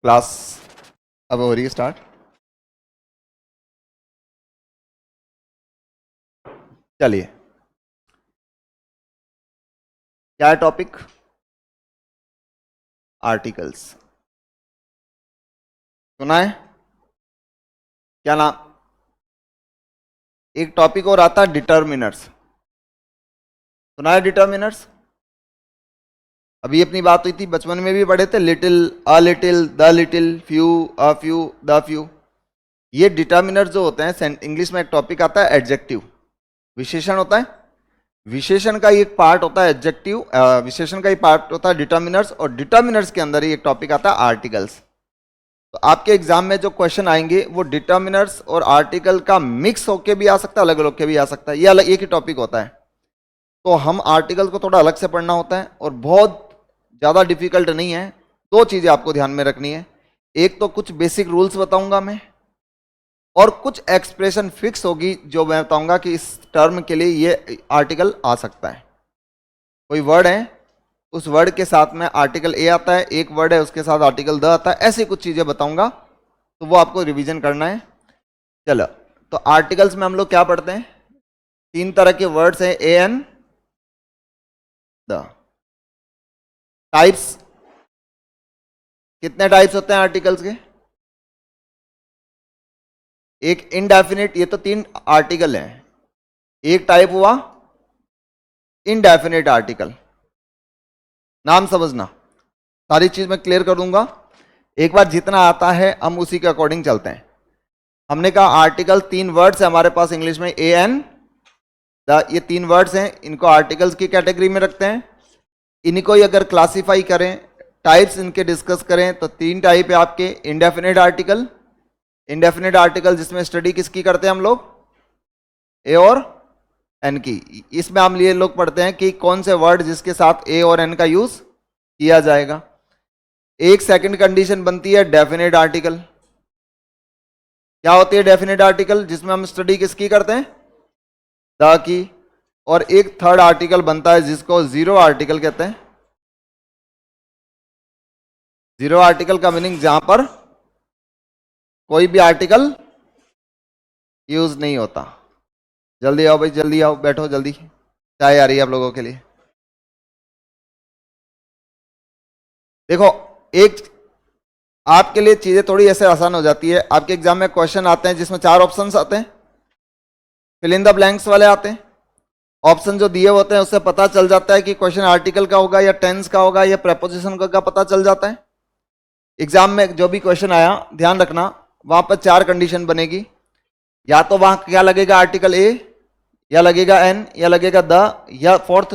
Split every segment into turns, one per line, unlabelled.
Class अब हो रही है स्टार्ट। चलिए, क्या है टॉपिक? आर्टिकल्स। सुना है? क्या नाम? एक टॉपिक और आता है डिटर्मिनर्स। सुना है डिटर्मिनर्स? अभी अपनी बात हुई थी, बचपन में भी पढ़े थे, little, a little, the little, few, a few, the few. ये डिटर्मिनर्स जो होते हैं, इंग्लिश में एक टॉपिक आता है एडजेक्टिव, विशेषण होता है। विशेषण का एक पार्ट होता है एडजेक्टिव, विशेषण का एक पार्ट होता है डिटर्मिनर्स, और डिटर्मिनर्स के अंदर ही एक टॉपिक आता है आर्टिकल्स। तो आपके एग्जाम में जो क्वेश्चन आएंगे वो डिटर्मिनर्स और आर्टिकल का मिक्स होके भी आ सकता है, अलग अलग के भी आ सकता है, ये अलग एक ही टॉपिक होता है। तो हम आर्टिकल को थोड़ा अलग से पढ़ना होता है और बहुत ज़्यादा डिफिकल्ट नहीं है। दो चीज़ें आपको ध्यान में रखनी है, एक तो कुछ बेसिक रूल्स बताऊंगा मैं, और कुछ एक्सप्रेशन फिक्स होगी जो मैं बताऊंगा कि इस टर्म के लिए ये आर्टिकल आ सकता है। कोई वर्ड है, उस वर्ड के साथ में आर्टिकल ए आता है, एक वर्ड है उसके साथ आर्टिकल द आता है, ऐसी कुछ चीजें बताऊंगा, तो वो आपको रिवीजन करना है। चलो, तो आर्टिकल्स में हम लोग क्या पढ़ते हैं? तीन तरह के वर्ड्स हैं, ए एन द। टाइप्स, कितने टाइप्स होते हैं आर्टिकल्स के? एक इनडेफिनिट, ये तो तीन आर्टिकल हैं। एक टाइप हुआ इनडेफिनिट आर्टिकल, नाम समझना, सारी चीज मैं क्लियर कर दूंगा। एक बार जितना आता है हम उसी के अकॉर्डिंग चलते हैं। हमने कहा आर्टिकल तीन वर्ड्स है हमारे पास इंग्लिश में, ए एन द, ये तीन वर्ड्स हैं, इनको आर्टिकल्स की कैटेगरी में रखते हैं। इनको ही अगर क्लासिफाई करें, टाइप्स इनके डिस्कस करें, तो तीन टाइप है आपके। इंडेफिनिट आर्टिकल, इंडेफिनिट आर्टिकल जिसमें स्टडी किसकी करते हैं हम लोग? ए और एन की। इसमें हम ये लोग पढ़ते हैं कि कौन से वर्ड जिसके साथ ए और एन का यूज किया जाएगा। एक सेकंड कंडीशन बनती है डेफिनेट आर्टिकल। क्या होती है डेफिनेट आर्टिकल? जिसमें हम स्टडी किसकी करते हैं? The key. और एक थर्ड आर्टिकल बनता है जिसको जीरो आर्टिकल कहते हैं। जीरो आर्टिकल का मीनिंग जहां पर कोई भी आर्टिकल यूज नहीं होता। जल्दी आओ भाई, जल्दी आओ, बैठो जल्दी, चाय आ रही है आप लोगों के लिए। देखो, एक आपके लिए चीजें थोड़ी ऐसे आसान हो जाती है। आपके एग्जाम में क्वेश्चन आते हैं जिसमें चार ऑप्शंस आते हैं, फिल इन द ब्लैंक्स वाले आते हैं। ऑप्शन जो दिए होते हैं उससे पता चल जाता है कि क्वेश्चन आर्टिकल का होगा या टेंस का होगा या प्रेपोजिशन का पता चल जाता है। एग्जाम में जो भी क्वेश्चन आया, ध्यान रखना, वहां पर चार कंडीशन बनेगी। या तो वहां क्या लगेगा? आर्टिकल ए, या लगेगा एन, या लगेगा द, या फोर्थ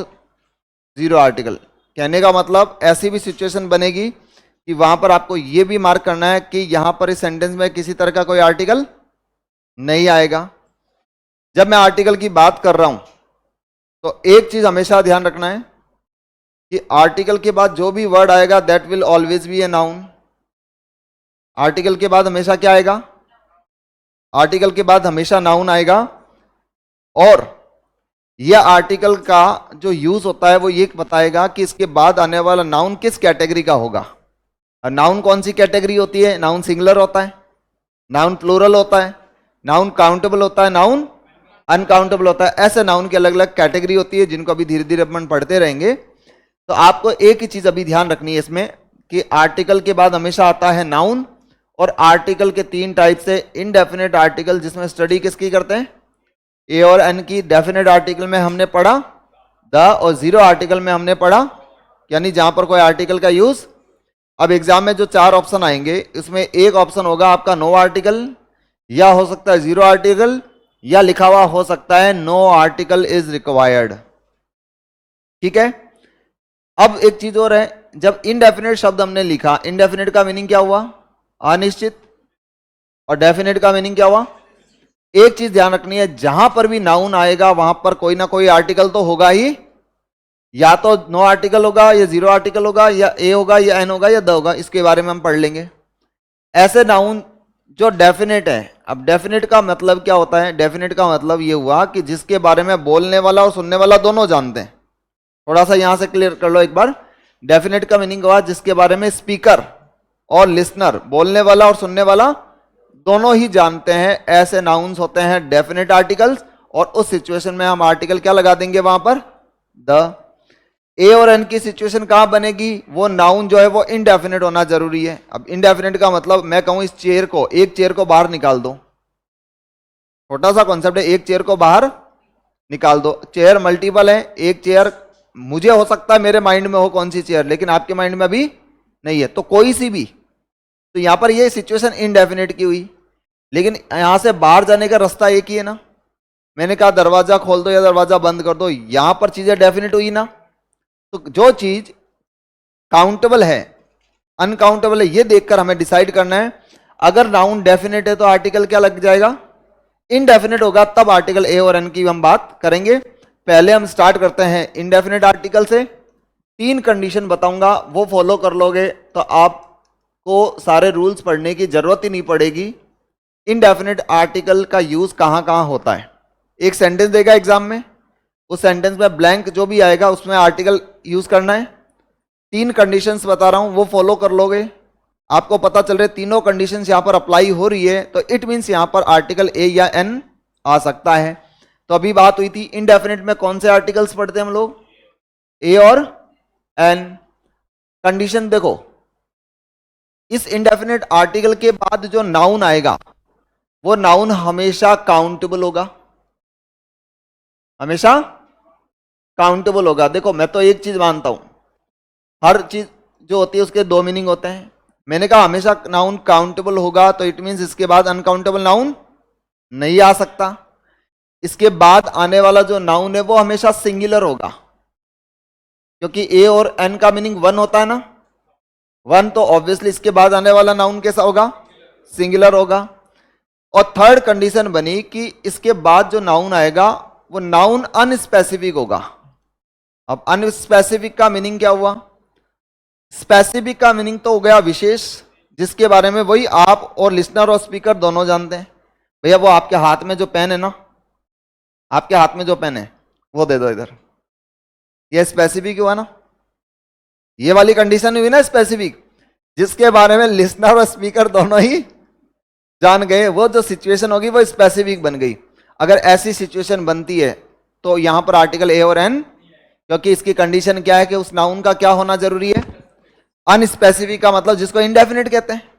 जीरो आर्टिकल। कहने का मतलब ऐसी भी सिचुएशन बनेगी कि वहां पर आपको यह भी मार्क करना है कि यहां पर इस सेंटेंस में किसी तरह का कोई आर्टिकल नहीं आएगा। जब मैं आर्टिकल की बात कर रहा हूं तो एक चीज हमेशा ध्यान रखना है कि आर्टिकल के बाद जो भी वर्ड आएगा that will always be a noun. Article के बाद हमेशा क्या आएगा? आर्टिकल के बाद हमेशा नाउन आएगा। और यह आर्टिकल का जो यूज होता है वो ये बताएगा कि इसके बाद आने वाला नाउन किस कैटेगरी का होगा। और नाउन कौन सी कैटेगरी होती है? नाउन सिंगुलर होता है, नाउन प्लूरल होता है, नाउन काउंटेबल होता है, नाउन अनकाउंटेबल होता है। ऐसे नाउन की अलग अलग कैटेगरी होती है जिनको अभी धीरे धीरे अपन पढ़ते रहेंगे। तो आपको एक ही चीज अभी ध्यान रखनी है इसमें कि आर्टिकल के बाद हमेशा आता है नाउन। और आर्टिकल के तीन टाइप से, इनडेफिनेट आर्टिकल जिसमें स्टडी किसकी करते हैं? ए और एन की। डेफिनेट आर्टिकल में हमने पढ़ा द, और जीरो आर्टिकल में हमने पढ़ा यानी जहां पर कोई आर्टिकल का यूज। अब एग्जाम में जो चार ऑप्शन आएंगे उसमें एक ऑप्शन होगा आपका नो आर्टिकल, या हो सकता है जीरो आर्टिकल, या लिखा हुआ हो सकता है नो आर्टिकल इज रिक्वायर्ड। ठीक है। अब एक चीज और है, जब इनडेफिनेट शब्द हमने लिखा, इनडेफिनेट का मीनिंग क्या हुआ? अनिश्चित। और डेफिनेट का मीनिंग क्या हुआ? एक चीज ध्यान रखनी है, जहां पर भी नाउन आएगा वहां पर कोई ना कोई आर्टिकल तो होगा ही। या तो नो आर्टिकल होगा, या जीरो आर्टिकल होगा, या ए होगा, या एन होगा, या द होगा। इसके बारे में हम पढ़ लेंगे। ऐसे नाउन जो डेफिनेट है, अब डेफिनेट का मतलब क्या होता है? डेफिनेट का मतलब ये हुआ कि जिसके बारे में बोलने वाला और सुनने वाला दोनों जानते हैं। थोड़ा सा यहां से क्लियर कर लो एक बार। डेफिनेट का मीनिंग हुआ जिसके बारे में स्पीकर और लिसनर बोलने वाला और सुनने वाला दोनों ही जानते हैं ऐसे नाउन्स होते हैं डेफिनेट आर्टिकल्स, और उस सिचुएशन में हम आर्टिकल क्या लगा देंगे वहां पर, द। ए और एन की सिचुएशन कहां बनेगी, वो नाउन जो है वो इनडेफिनेट होना जरूरी है। अब इनडेफिनेट का मतलब मैं कहूं इस चेयर को, एक चेयर को बाहर निकाल दो, छोटा सा कॉन्सेप्ट है, एक चेयर को बाहर निकाल दो। चेयर मल्टीपल है, एक चेयर मुझे हो सकता है मेरे माइंड में हो कौन सी चेयर, लेकिन आपके माइंड में अभी नहीं है, तो कोई सी भी। तो यहां पर ये सिचुएशन इनडेफिनेट की हुई, लेकिन यहां से बाहर जाने का रास्ता एक ही है ना। मैंने कहा दरवाजा खोल दो या दरवाजा बंद कर दो, यहां पर चीजें डेफिनेट हुई ना। तो जो चीज काउंटेबल है अनकाउंटेबल है, ये देखकर हमें डिसाइड करना है। अगर नाउन डेफिनेट है तो आर्टिकल क्या लग जाएगा, इनडेफिनेट होगा, तब आर्टिकल ए और एन की हम बात करेंगे। पहले हम स्टार्ट करते हैं इनडेफिनेट आर्टिकल से। 3 कंडीशन बताऊंगा, वो फॉलो कर लोगे तो आपको सारे रूल्स पढ़ने की जरूरत ही नहीं पड़ेगी। इनडेफिनेट आर्टिकल का यूज कहां कहां होता है। एक सेंटेंस देगा एग्जाम में, उस सेंटेंस में ब्लैंक जो भी आएगा उसमें आर्टिकल यूज करना है। 3 कंडीशंस बता रहा हूं, वो फॉलो कर लोगे, आपको पता चल रहा है तीनों कंडीशंस यहां पर अप्लाई हो रही है, तो इट मींस यहां पर आर्टिकल ए या एन आ सकता है। तो अभी बात हुई थी इनडेफिनेट में कौन से आर्टिकल्स पढ़ते हैं हम लोग, ए और एन। कंडीशन देखो, इस इनडेफिनेट आर्टिकल के बाद जो नाउन आएगा वो नाउन हमेशा काउंटेबल होगा, हमेशा काउंटेबल होगा। देखो मैं तो एक चीज मानता हूं, हर चीज जो होती है उसके 2 मीनिंग होते हैं। मैंने कहा हमेशा नाउन काउंटेबल होगा, तो इट मींस इसके बाद अनकाउंटेबल नाउन नहीं आ सकता। इसके बाद आने वाला जो नाउन है वो हमेशा सिंगुलर होगा, क्योंकि ए और एन का मीनिंग 1 होता है ना, 1, तो ऑब्वियसली इसके बाद आने वाला नाउन कैसा होगा, सिंगुलर होगा। और थर्ड कंडीशन बनी कि इसके बाद जो नाउन आएगा वो नाउन अनस्पेसिफिक होगा। अब अनस्पेसिफिक का मीनिंग क्या हुआ, स्पेसिफिक का मीनिंग तो हो गया विशेष, जिसके बारे में वही आप और लिसनर और स्पीकर दोनों जानते हैं। भैया वो आपके हाथ में जो पेन है ना, आपके हाथ में जो पेन है वो दे दो इधर, ये स्पेसिफिक हुआ ना, ये वाली कंडीशन हुई ना स्पेसिफिक, जिसके बारे में लिसनर और स्पीकर दोनों ही जान गए। वो जो सिचुएशन होगी वो स्पेसिफिक बन गई। अगर ऐसी सिचुएशन बनती है तो यहां पर आर्टिकल ए और एन, क्योंकि इसकी कंडीशन क्या है कि उस नाउन का क्या होना जरूरी है, अनस्पेसिफिक का मतलब जिसको इंडेफिनिट कहते हैं।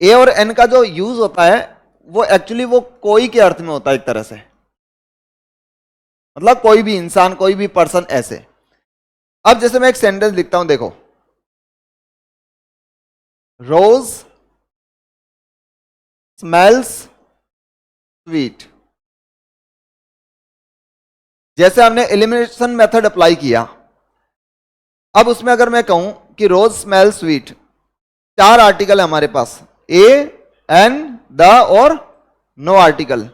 ए और एन का जो यूज होता है वो एक्चुअली वो कोई के अर्थ में होता है, एक तरह से मतलब कोई भी इंसान, कोई भी पर्सन, ऐसे। अब जैसे मैं एक सेंटेंस लिखता हूं, देखो, रोज स्मेल्स स्वीट। जैसे हमने एलिमिनेशन मेथड अप्लाई किया, अब उसमें अगर मैं कहूं कि रोज स्मेल स्वीट, 4 आर्टिकल है हमारे पास, ए एन द और नो आर्टिकल।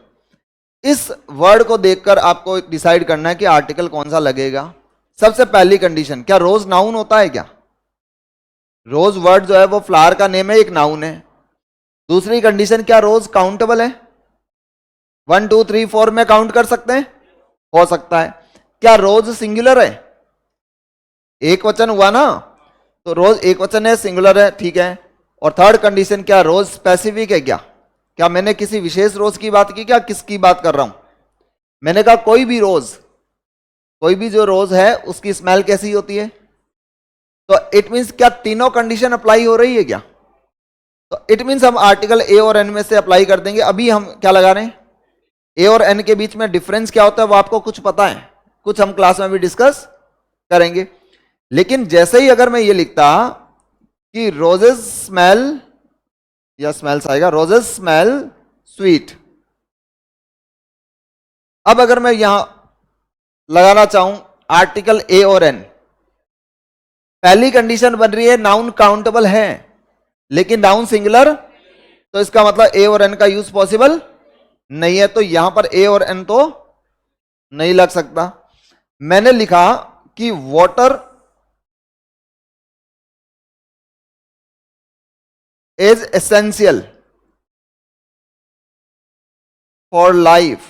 इस वर्ड को देखकर आपको डिसाइड करना है कि आर्टिकल कौन सा लगेगा। सबसे पहली कंडीशन, क्या रोज नाउन होता है क्या, रोज वर्ड जो है वो फ्लावर का नेम है, एक नाउन है। दूसरी कंडीशन, क्या रोज काउंटेबल है, 1 2 3 4 में काउंट कर सकते हैं, हो सकता है। क्या रोज सिंगुलर है, एक वचन हुआ ना, तो रोज एक वचन है, सिंगुलर है, ठीक है। और थर्ड कंडीशन, क्या रोज स्पेसिफिक है, क्या मैंने किसी विशेष रोज की बात की, क्या किसकी बात कर रहा हूं, मैंने कहा कोई भी रोज, कोई भी जो रोज है उसकी स्मेल कैसी होती है। तो इट मींस क्या तीनों कंडीशन अप्लाई हो रही है क्या, तो इट मींस हम आर्टिकल ए और एन में से अप्लाई कर देंगे। अभी हम क्या लगा रहे हैं, ए और एन के बीच में डिफरेंस क्या होता है वो आपको कुछ पता है, कुछ हम क्लास में भी डिस्कस करेंगे। लेकिन जैसे ही अगर मैं ये लिखता कि रोजेस स्मेल, या स्मेल्स आएगा, रोजेस स्मेल स्वीट। अब अगर मैं यहां लगाना चाहूं आर्टिकल ए और एन, पहली कंडीशन बन रही है नाउन काउंटेबल है लेकिन नाउन सिंगुलर, तो इसका मतलब ए और एन का यूज पॉसिबल नहीं है, तो यहां पर ए और एन तो नहीं लग सकता। मैंने लिखा कि water is essential for life,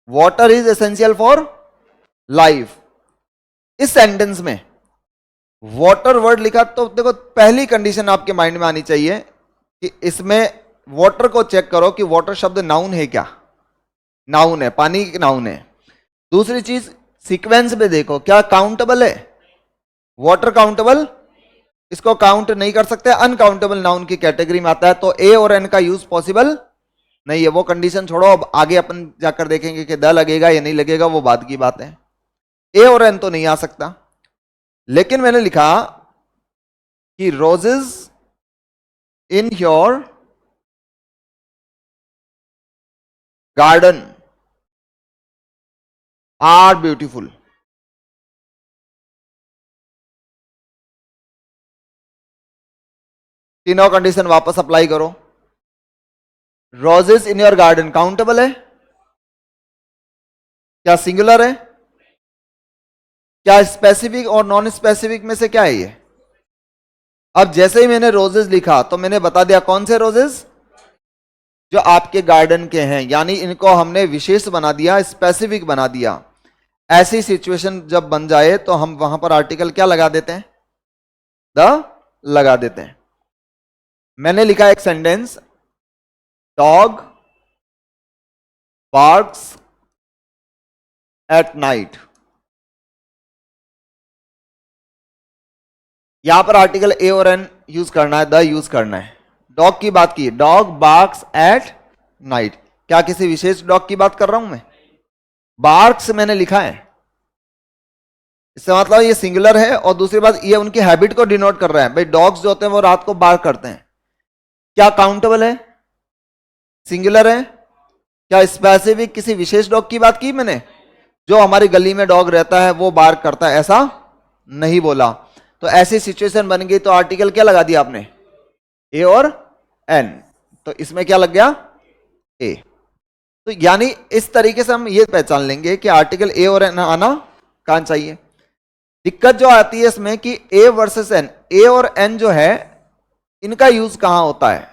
water is essential for life। इस सेंटेंस में वाटर वर्ड लिखा तो देखो पहली कंडीशन आपके माइंड में आनी चाहिए कि इसमें वाटर को चेक करो कि वाटर शब्द नाउन है क्या, नाउन है, पानी की नाउन है। दूसरी चीज सीक्वेंस में देखो क्या काउंटेबल है, वाटर काउंटेबल, इसको काउंट नहीं कर सकते, अनकाउंटेबल नाउन की कैटेगरी में आता है, तो ए और एन का यूज पॉसिबल नहीं है। वो कंडीशन छोड़ो, अब आगे अपन जाकर देखेंगे कि द लगेगा या नहीं लगेगा, वो बाद की बात है। ए और एन तो नहीं आ सकता, लेकिन मैंने लिखा कि roses in your garden are beautiful. तीनों कंडीशन वापस अप्लाई करो। Roses in your garden countable है क्या, सिंगुलर है क्या, स्पेसिफिक और नॉन स्पेसिफिक में से क्या है ये? अब जैसे ही मैंने रोजेस लिखा तो मैंने बता दिया कौन से रोजेस, जो आपके गार्डन के हैं, यानी इनको हमने विशेष बना दिया, स्पेसिफिक बना दिया। ऐसी सिचुएशन जब बन जाए तो हम वहां पर आर्टिकल क्या लगा देते हैं, द लगा देते हैं। मैंने लिखा एक sentence, dog barks at night. यहां पर आर्टिकल ए और एन यूज करना है, द यूज करना है। डॉग की बात की, डॉग बार्क्स एट नाइट, क्या किसी विशेष डॉग की बात कर रहा हूं मैं? बार्क्स मैंने लिखा है, इससे मतलब ये सिंगुलर है, और दूसरी बात ये उनकी हैबिट को डिनोट कर रहा है। भाई डॉग्स जो होते हैं वो रात को बार्क करते हैं, क्या काउंटेबल है, सिंगुलर है क्या, स्पेसिफिक किसी विशेष डॉग की बात की मैंने, जो हमारी गली में डॉग रहता है वो बार्क करता है, ऐसा नहीं बोला। तो ऐसी सिचुएशन बन गई तो आर्टिकल क्या लगा दिया आपने, ए और एन, तो इसमें क्या लग गया, ए। तो यानी इस तरीके से हम ये पहचान लेंगे कि आर्टिकल ए और एन आना कहां चाहिए। दिक्कत जो आती है इसमें कि ए वर्सेस एन, ए और एन जो है इनका यूज कहां होता है।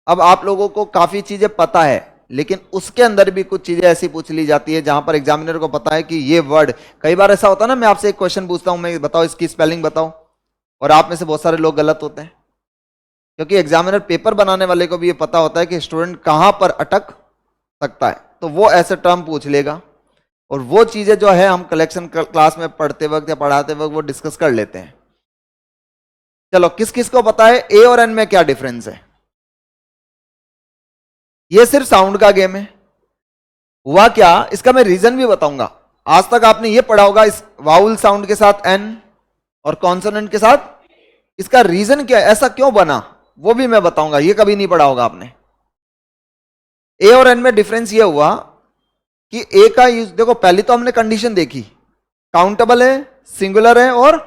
अब आप लोगों को काफी चीजें पता है, लेकिन उसके अंदर भी कुछ चीजें ऐसी पूछ ली जाती है जहां पर एग्जामिनर को पता है कि ये वर्ड, कई बार ऐसा होता है ना, मैं आपसे एक क्वेश्चन पूछता हूं, मैं बताओ इसकी स्पेलिंग बताओ, और आप में से बहुत सारे लोग गलत होते हैं, क्योंकि एग्जामिनर पेपर बनाने वाले को भी ये पता होता है कि स्टूडेंट कहां पर अटक सकता है, तो वो ऐसे टर्म पूछ लेगा। और वो चीजें जो है हम कलेक्शन क्लास में पढ़ते वक्त या पढ़ाते वक्त वो डिस्कस कर लेते हैं। चलो किस किस को पता है ए और एन में क्या डिफरेंस है। ये सिर्फ साउंड का गेम है। हुआ क्या, इसका मैं रीजन भी बताऊंगा। आज तक आपने ये पढ़ा होगा इस वाउल साउंड के साथ एन और कॉन्सोनेंट के साथ, इसका रीजन क्या है, ऐसा क्यों बना, वो भी मैं बताऊंगा, ये कभी नहीं पढ़ा होगा आपने। ए और एन में डिफरेंस ये हुआ कि ए का यूज, देखो पहली तो हमने कंडीशन देखी, काउंटेबल है, सिंगुलर है और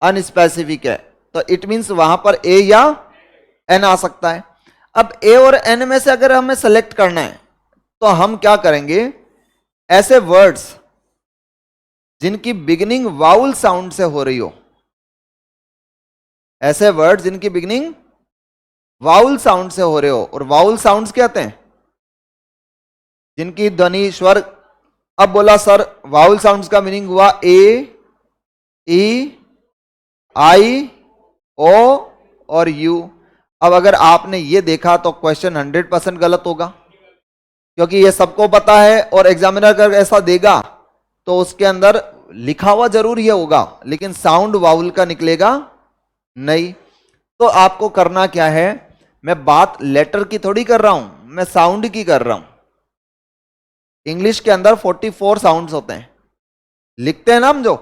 अनस्पेसिफिक है, तो इट मींस वहां पर ए या एन आ सकता है। अब ए और एन में से अगर हमें सेलेक्ट करना है तो हम क्या करेंगे, ऐसे वर्ड्स जिनकी बिगिनिंग वाउल साउंड से हो रही हो, ऐसे वर्ड्स जिनकी बिगिनिंग वाउल साउंड से हो रहे हो, और वाउल साउंड्स क्या कहते हैं, जिनकी ध्वनि स्वर। अब बोला सर वाउल साउंड्स का मीनिंग हुआ ए, ई, आई, ओ और यू। अब अगर आपने ये देखा तो क्वेश्चन 100% गलत होगा, क्योंकि ये सबको पता है, और एग्जामिनर अगर ऐसा देगा तो उसके अंदर लिखा हुआ जरूर ये होगा, लेकिन साउंड वाउल का निकलेगा नहीं। तो आपको करना क्या है, मैं बात लेटर की थोड़ी कर रहा हूं, मैं साउंड की कर रहा हूं। इंग्लिश के अंदर 44 साउंड्स होते हैं, लिखते हैं ना हम, जो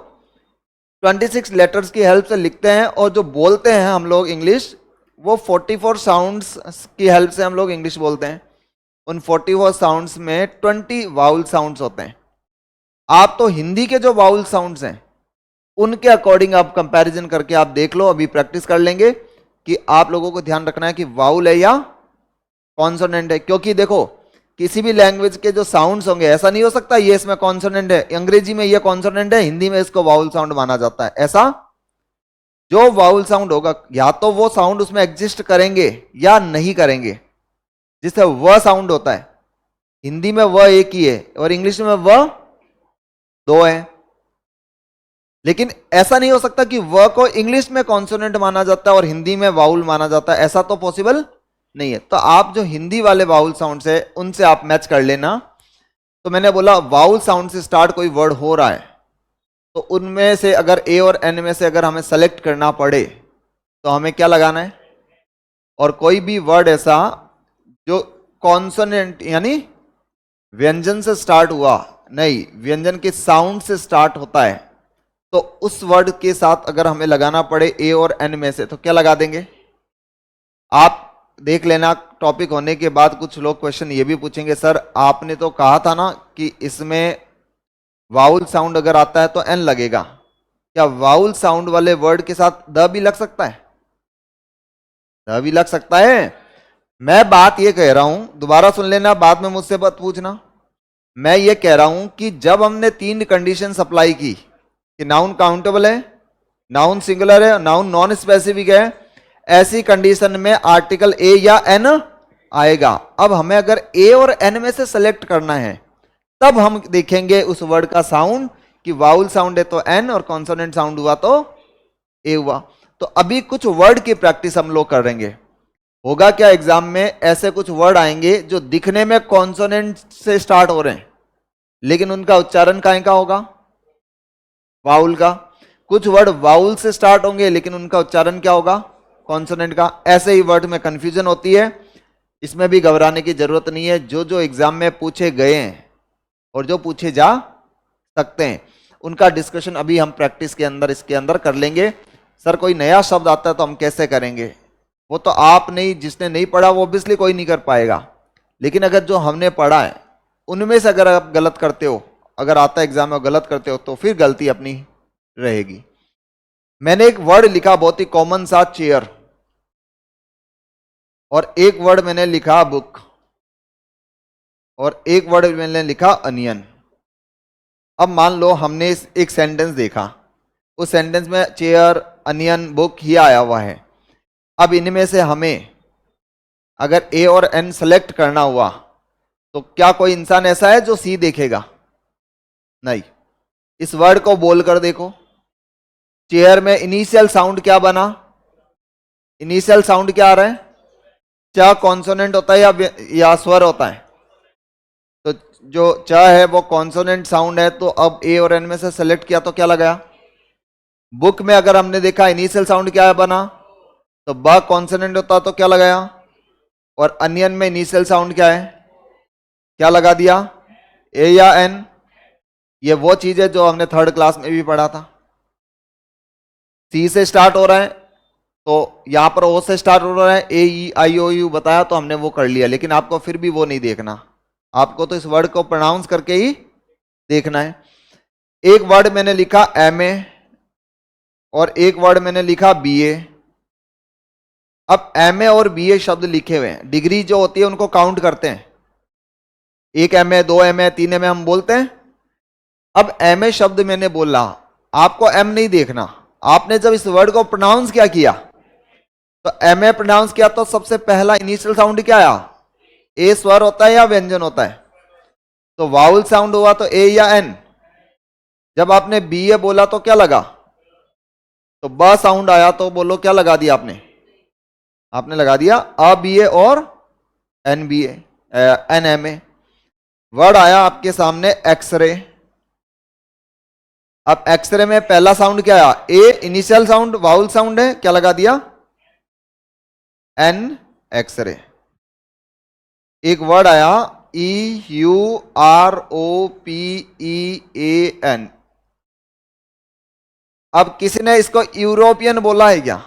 26 लेटर्स की हेल्प से लिखते हैं, और जो बोलते हैं हम लोग इंग्लिश, वो 44 साउंड्स की हेल्प से हम लोग इंग्लिश बोलते हैं। उन 44 साउंड्स में 20 वाउल साउंड्स होते हैं। आप तो हिंदी के जो वाउल साउंड्स हैं उनके अकॉर्डिंग आप कंपैरिजन करके आप देख लो, अभी प्रैक्टिस कर लेंगे कि आप लोगों को ध्यान रखना है कि वाउल है या कॉन्सोनेंट है। क्योंकि देखो किसी भी लैंग्वेज के जो साउंड्स होंगे, ऐसा नहीं हो सकता ये इसमें कॉन्सोनेंट है, अंग्रेजी में ये कॉन्सोनेंट है, हिंदी में इसको वाउल साउंड माना जाता है। ऐसा जो वाउल साउंड होगा, या तो वो साउंड उसमें एग्जिस्ट करेंगे या नहीं करेंगे। जिससे वह साउंड होता है, हिंदी में वह एक ही है और इंग्लिश में वह दो है। लेकिन ऐसा नहीं हो सकता कि व को इंग्लिश में कॉन्सोनेंट माना जाता है और हिंदी में वाउल माना जाता है, ऐसा तो पॉसिबल नहीं है। तो आप जो हिंदी वाले वाउल साउंड से उनसे आप मैच कर लेना। तो मैंने बोला वाउल साउंड से स्टार्ट कोई वर्ड हो रहा है तो उनमें से अगर ए और एन में से अगर हमें सेलेक्ट करना पड़े तो हमें क्या लगाना है, और कोई भी वर्ड ऐसा जो कॉन्सोनेंट यानी व्यंजन से स्टार्ट हुआ नहीं, व्यंजन के साउंड से स्टार्ट होता है, तो उस वर्ड के साथ अगर हमें लगाना पड़े ए और एन में से तो क्या लगा देंगे। आप देख लेना टॉपिक होने के बाद कुछ लोग क्वेश्चन ये भी पूछेंगे, सर आपने तो कहा था ना कि इसमें वाउल साउंड अगर आता है तो एन लगेगा, क्या वाउल साउंड वाले वर्ड के साथ द भी लग सकता है? द भी लग सकता है। मैं बात ये कह रहा हूं, दोबारा सुन लेना, बाद में मुझसे बात पूछना। मैं ये कह रहा हूं कि जब हमने 3 कंडीशन अप्लाई की कि नाउन काउंटेबल है, नाउन सिंगुलर है, नाउन नॉन स्पेसिफिक है, ऐसी कंडीशन में आर्टिकल ए या एन आएगा। अब हमें अगर ए और एन में से सेलेक्ट करना है तब हम देखेंगे उस वर्ड का साउंड कि वाउल साउंड है तो एन और कॉन्सोनेंट साउंड हुआ तो ए हुआ। तो अभी कुछ वर्ड की प्रैक्टिस हम लोग करेंगे। होगा क्या, एग्जाम में ऐसे कुछ वर्ड आएंगे जो दिखने में कॉन्सोनेंट से स्टार्ट हो रहे हैं लेकिन उनका उच्चारण काहे का होगा, वाउल का। कुछ वर्ड वाउल से स्टार्ट होंगे लेकिन उनका उच्चारण क्या होगा, कॉन्सोनेंट का। ऐसे ही वर्ड में कंफ्यूजन होती है, इसमें भी घबराने की जरूरत नहीं है। जो जो एग्जाम में पूछे गए हैं और जो पूछे जा सकते हैं उनका डिस्कशन अभी हम प्रैक्टिस के अंदर इसके अंदर कर लेंगे। सर कोई नया शब्द आता है तो हम कैसे करेंगे, वो तो आप नहीं, जिसने नहीं पढ़ा वो ऑब्वियसली कोई नहीं कर पाएगा। लेकिन अगर जो हमने पढ़ा है उनमें से अगर आप गलत करते हो, अगर आता है एग्जाम में गलत करते हो तो फिर गलती अपनी रहेगी। मैंने एक वर्ड लिखा बहुत ही कॉमन सा, चेयर, और एक वर्ड मैंने लिखा बुक, और एक वर्ड मैंने लिखा अनियन। अब मान लो हमने एक सेंटेंस देखा, उस सेंटेंस में चेयर, अनियन, बुक ही आया हुआ है। अब इनमें से हमें अगर ए और एन सेलेक्ट करना हुआ तो क्या कोई इंसान ऐसा है जो सी देखेगा? नहीं। इस वर्ड को बोलकर देखो, चेयर में इनिशियल साउंड क्या बना, इनिशियल साउंड क्या आ रहा है, च कॉन्सोनेंट होता है या स्वर होता है? तो जो च है वो कॉन्सोनेंट साउंड है, तो अब ए और एन में से सेलेक्ट किया तो क्या लगाया। बुक में अगर हमने देखा इनिशियल साउंड क्या बना, तो ब कॉन्सोनेंट होता तो क्या लगाया, और अनियन में इनिशियल साउंड क्या है, क्या लगा दिया, ए या एन। ये वो चीज है जो हमने 3rd क्लास में भी पढ़ा था। सी से स्टार्ट हो रहा है तो यहां पर ओ से स्टार्ट हो रहा है, ए ई आई ओ यू बताया तो हमने वो कर लिया, लेकिन आपको फिर भी वो नहीं देखना, आपको तो इस वर्ड को प्रोनाउंस करके ही देखना है। एक वर्ड मैंने लिखा एमए और एक वर्ड मैंने लिखा बीए। अब एमए और बीए शब्द लिखे हुए हैं, डिग्री जो होती है उनको काउंट करते हैं, 1 एमए 2 एमए 3 एमए हम बोलते हैं। अब एमए शब्द मैंने बोला, आपको एम नहीं देखना, आपने जब इस वर्ड को प्रोनाउंस क्या किया तो एमए प्रोनाउंस किया तो सबसे पहला इनिशियल साउंड क्या आया, ए स्वर होता है या व्यंजन होता है, तो वाउल साउंड हुआ तो ए या एन। जब आपने बीए बोला तो क्या लगा, तो ब साउंड आया, तो बोलो क्या लगा दिया आपने, आपने लगा दिया अ बीए और an B A, an M A. Word आया आपके सामने एक्सरे। अब एक्सरे में पहला साउंड क्या आया, a initial sound vowel sound है, क्या लगा दिया, एन एक्सरे। एक वर्ड आया E U R O P E A N. अब किसी ने इसको यूरोपियन बोला है क्या,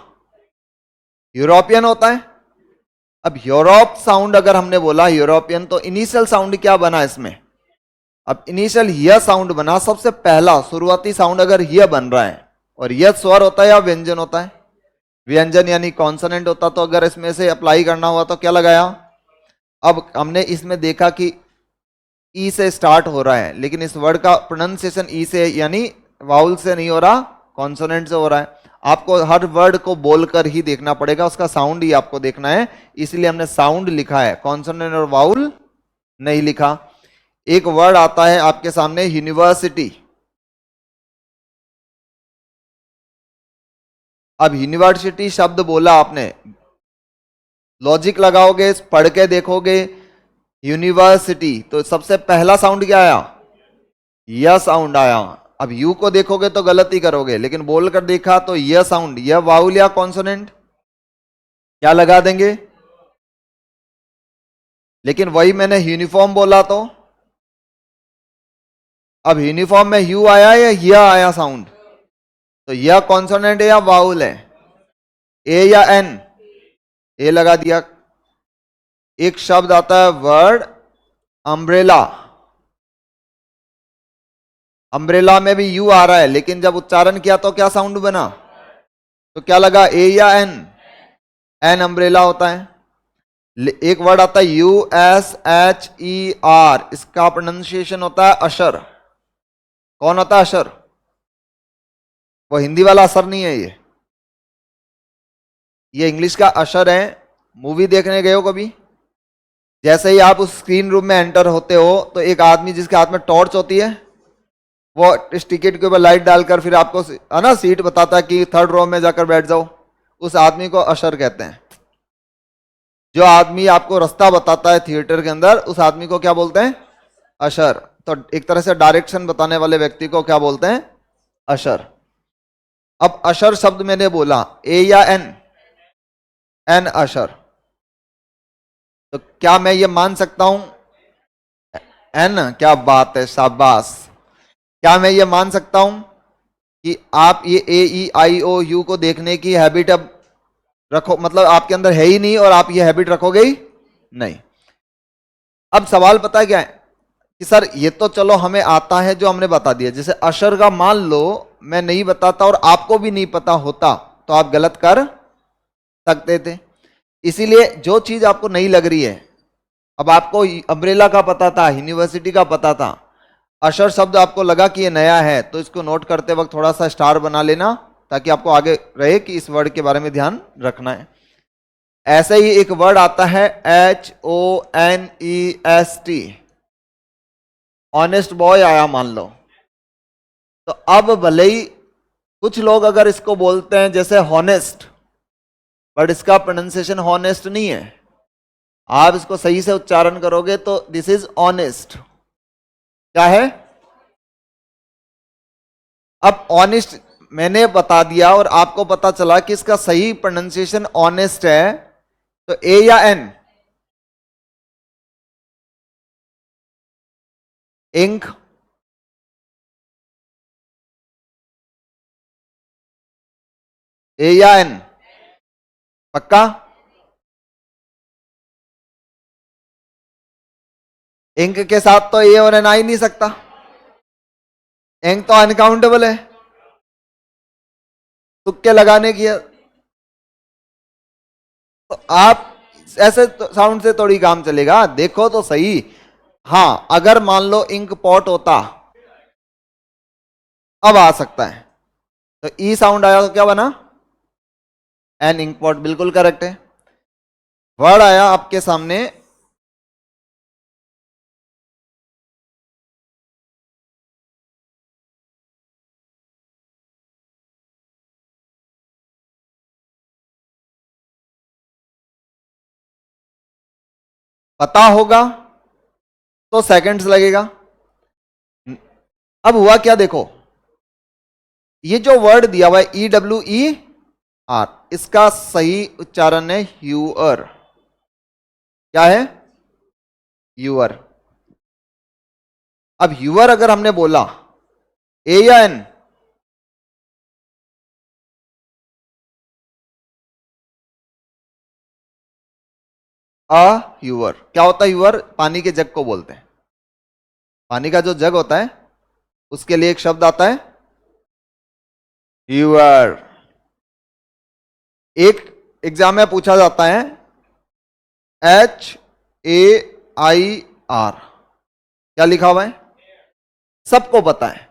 यूरोपियन होता है। अब यूरोप साउंड अगर हमने बोला यूरोपियन, तो इनिशियल साउंड क्या बना इसमें, अब इनिशियल यह साउंड बना, सबसे पहला शुरुआती साउंड अगर यह बन रहा है, और यह स्वर होता है या व्यंजन होता है, व्यंजन यानी कॉन्सोनेंट होता, तो अगर इसमें से अप्लाई करना हुआ तो क्या लगाया। अब हमने इसमें देखा कि ई से स्टार्ट हो रहा है, लेकिन इस वर्ड का प्रोनाउंसिएशन ई से यानी वाउल से नहीं हो रहा, कॉन्सोनेंट से हो रहा है। आपको हर वर्ड को बोलकर ही देखना पड़ेगा, उसका साउंड ही आपको देखना है, इसलिए हमने साउंड लिखा है, कॉन्सोनेंट और वाउल नहीं लिखा। एक वर्ड आता है आपके सामने यूनिवर्सिटी, अब यूनिवर्सिटी शब्द बोला आपने, लॉजिक लगाओगे, पढ़ के देखोगे यूनिवर्सिटी, तो सबसे पहला साउंड क्या आया? यह साउंड आया। अब यू को देखोगे तो गलती करोगे, लेकिन बोलकर देखा तो यह साउंड, यह वाउल या कॉन्सोनेंट, क्या लगा देंगे? लेकिन वही मैंने यूनिफॉर्म बोला तो, अब यूनिफॉर्म में यू आया या यह आया साउंड, तो यह कॉन्सोनेंट है या वाउल है? ए या एन? ए लगा दिया। एक शब्द आता है वर्ड अम्ब्रेला, अम्ब्रेला में भी यू आ रहा है, लेकिन जब उच्चारण किया तो क्या साउंड बना? तो क्या लगा, ए या एन? एन अम्ब्रेला होता है। एक वर्ड आता है USHER, इसका प्रोनाउंसिएशन होता है अशर। कौन होता है अशर? वो हिंदी वाला असर नहीं है, ये इंग्लिश का अशर है। मूवी देखने गए हो कभी? जैसे ही आप उस स्क्रीन रूम में एंटर होते हो तो एक आदमी जिसके हाथ में टॉर्च होती है, वो इस टिकट के ऊपर लाइट डालकर फिर आपको है ना सीट बताता है कि थर्ड रो में जाकर बैठ जाओ, उस आदमी को अशर कहते हैं। जो आदमी आपको रास्ता बताता है थिएटर के अंदर, उस आदमी को क्या बोलते हैं? अशर। तो एक तरह से डायरेक्शन बताने वाले व्यक्ति को क्या बोलते हैं? अशर। अब अशर शब्द मैंने बोला, ए या एन? एन अशर। तो क्या मैं ये मान सकता हूं एन? क्या बात है, शाबाश। क्या मैं ये मान सकता हूं कि आप ये AEIOU को देखने की हैबिट अब रखो, मतलब आपके अंदर है ही नहीं और आप ये हैबिट रखोगे ही नहीं? अब सवाल पता है क्या है कि सर ये तो चलो हमें आता है जो हमने बता दिया, जैसे अशर का मान लो मैं नहीं बताता और आपको भी नहीं पता होता तो आप गलत कर सकते थे। इसीलिए जो चीज आपको नहीं लग रही है, अब आपको अम्ब्रेला का पता था, यूनिवर्सिटी का पता था, अशर शब्द आपको लगा कि ये नया है, तो इसको नोट करते वक्त थोड़ा सा स्टार बना लेना ताकि आपको आगे रहे कि इस वर्ड के बारे में ध्यान रखना है। ऐसे ही एक वर्ड आता है HONEST, ऑनेस्ट बॉय आया मान लो। तो अब भले ही कुछ लोग अगर इसको बोलते हैं जैसे हॉनेस्ट, बट इसका प्रोनाउंसिएशन हॉनेस्ट नहीं है। आप इसको सही से उच्चारण करोगे तो दिस इज ऑनेस्ट। क्या है? अब ऑनेस्ट मैंने बता दिया और आपको पता चला कि इसका सही प्रोनाउंसिएशन ऑनेस्ट है, तो ए या एन? इंक? ए या एन? पक्का? इंक के साथ तो ए और एन आ ही नहीं सकता, इंक तो अनकाउंटेबल है, तुक्के लगाने की है। तो आप ऐसे तो साउंड से थोड़ी काम चलेगा, देखो तो सही। हाँ, अगर मान लो इंक पॉट होता अब आ सकता है, तो ई साउंड आया तो क्या बना? एन इंक पॉट, बिल्कुल करेक्ट है। वर्ड आया आपके सामने पता होगा तो सेकंड्स लगेगा। अब हुआ क्या देखो, ये जो वर्ड दिया हुआ है EWER, इसका सही उच्चारण है यूअर। क्या है? यूअर। अब यूअर अगर हमने बोला ए या एन? यूअर। क्या होता है यूअर? पानी के जग को बोलते हैं। पानी का जो जग होता है उसके लिए एक शब्द आता है यूअर। एक एग्जाम में पूछा जाता है HAIR, क्या लिखा हुआ है? सबको पता है,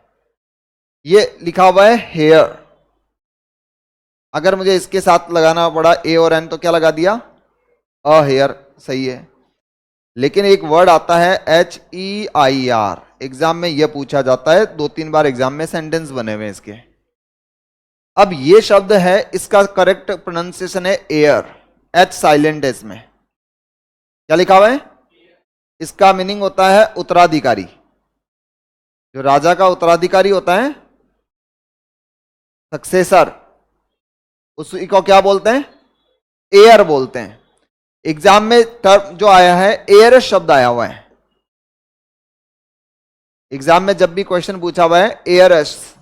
ये लिखा हुआ है हेयर। अगर मुझे इसके साथ लगाना पड़ा ए और एन तो क्या लगा दिया? अ हेयर, सही है। लेकिन एक वर्ड आता है HEIR, एग्जाम में यह पूछा जाता है, 2-3 बार एग्जाम में सेंटेंस बने हुए इसके। अब ये शब्द है, इसका करेक्ट प्रोनाउंसिएशन है एयर, एच साइलेंट है इसमें। क्या लिखा हुआ है? इसका मीनिंग होता है उत्तराधिकारी। जो राजा का उत्तराधिकारी होता है, सक्सेसर, उसी को क्या बोलते हैं? एयर बोलते हैं। एग्जाम में टर्म जो आया है एयर शब्द आया हुआ है। एग्जाम में जब भी क्वेश्चन पूछा हुआ है एयरस,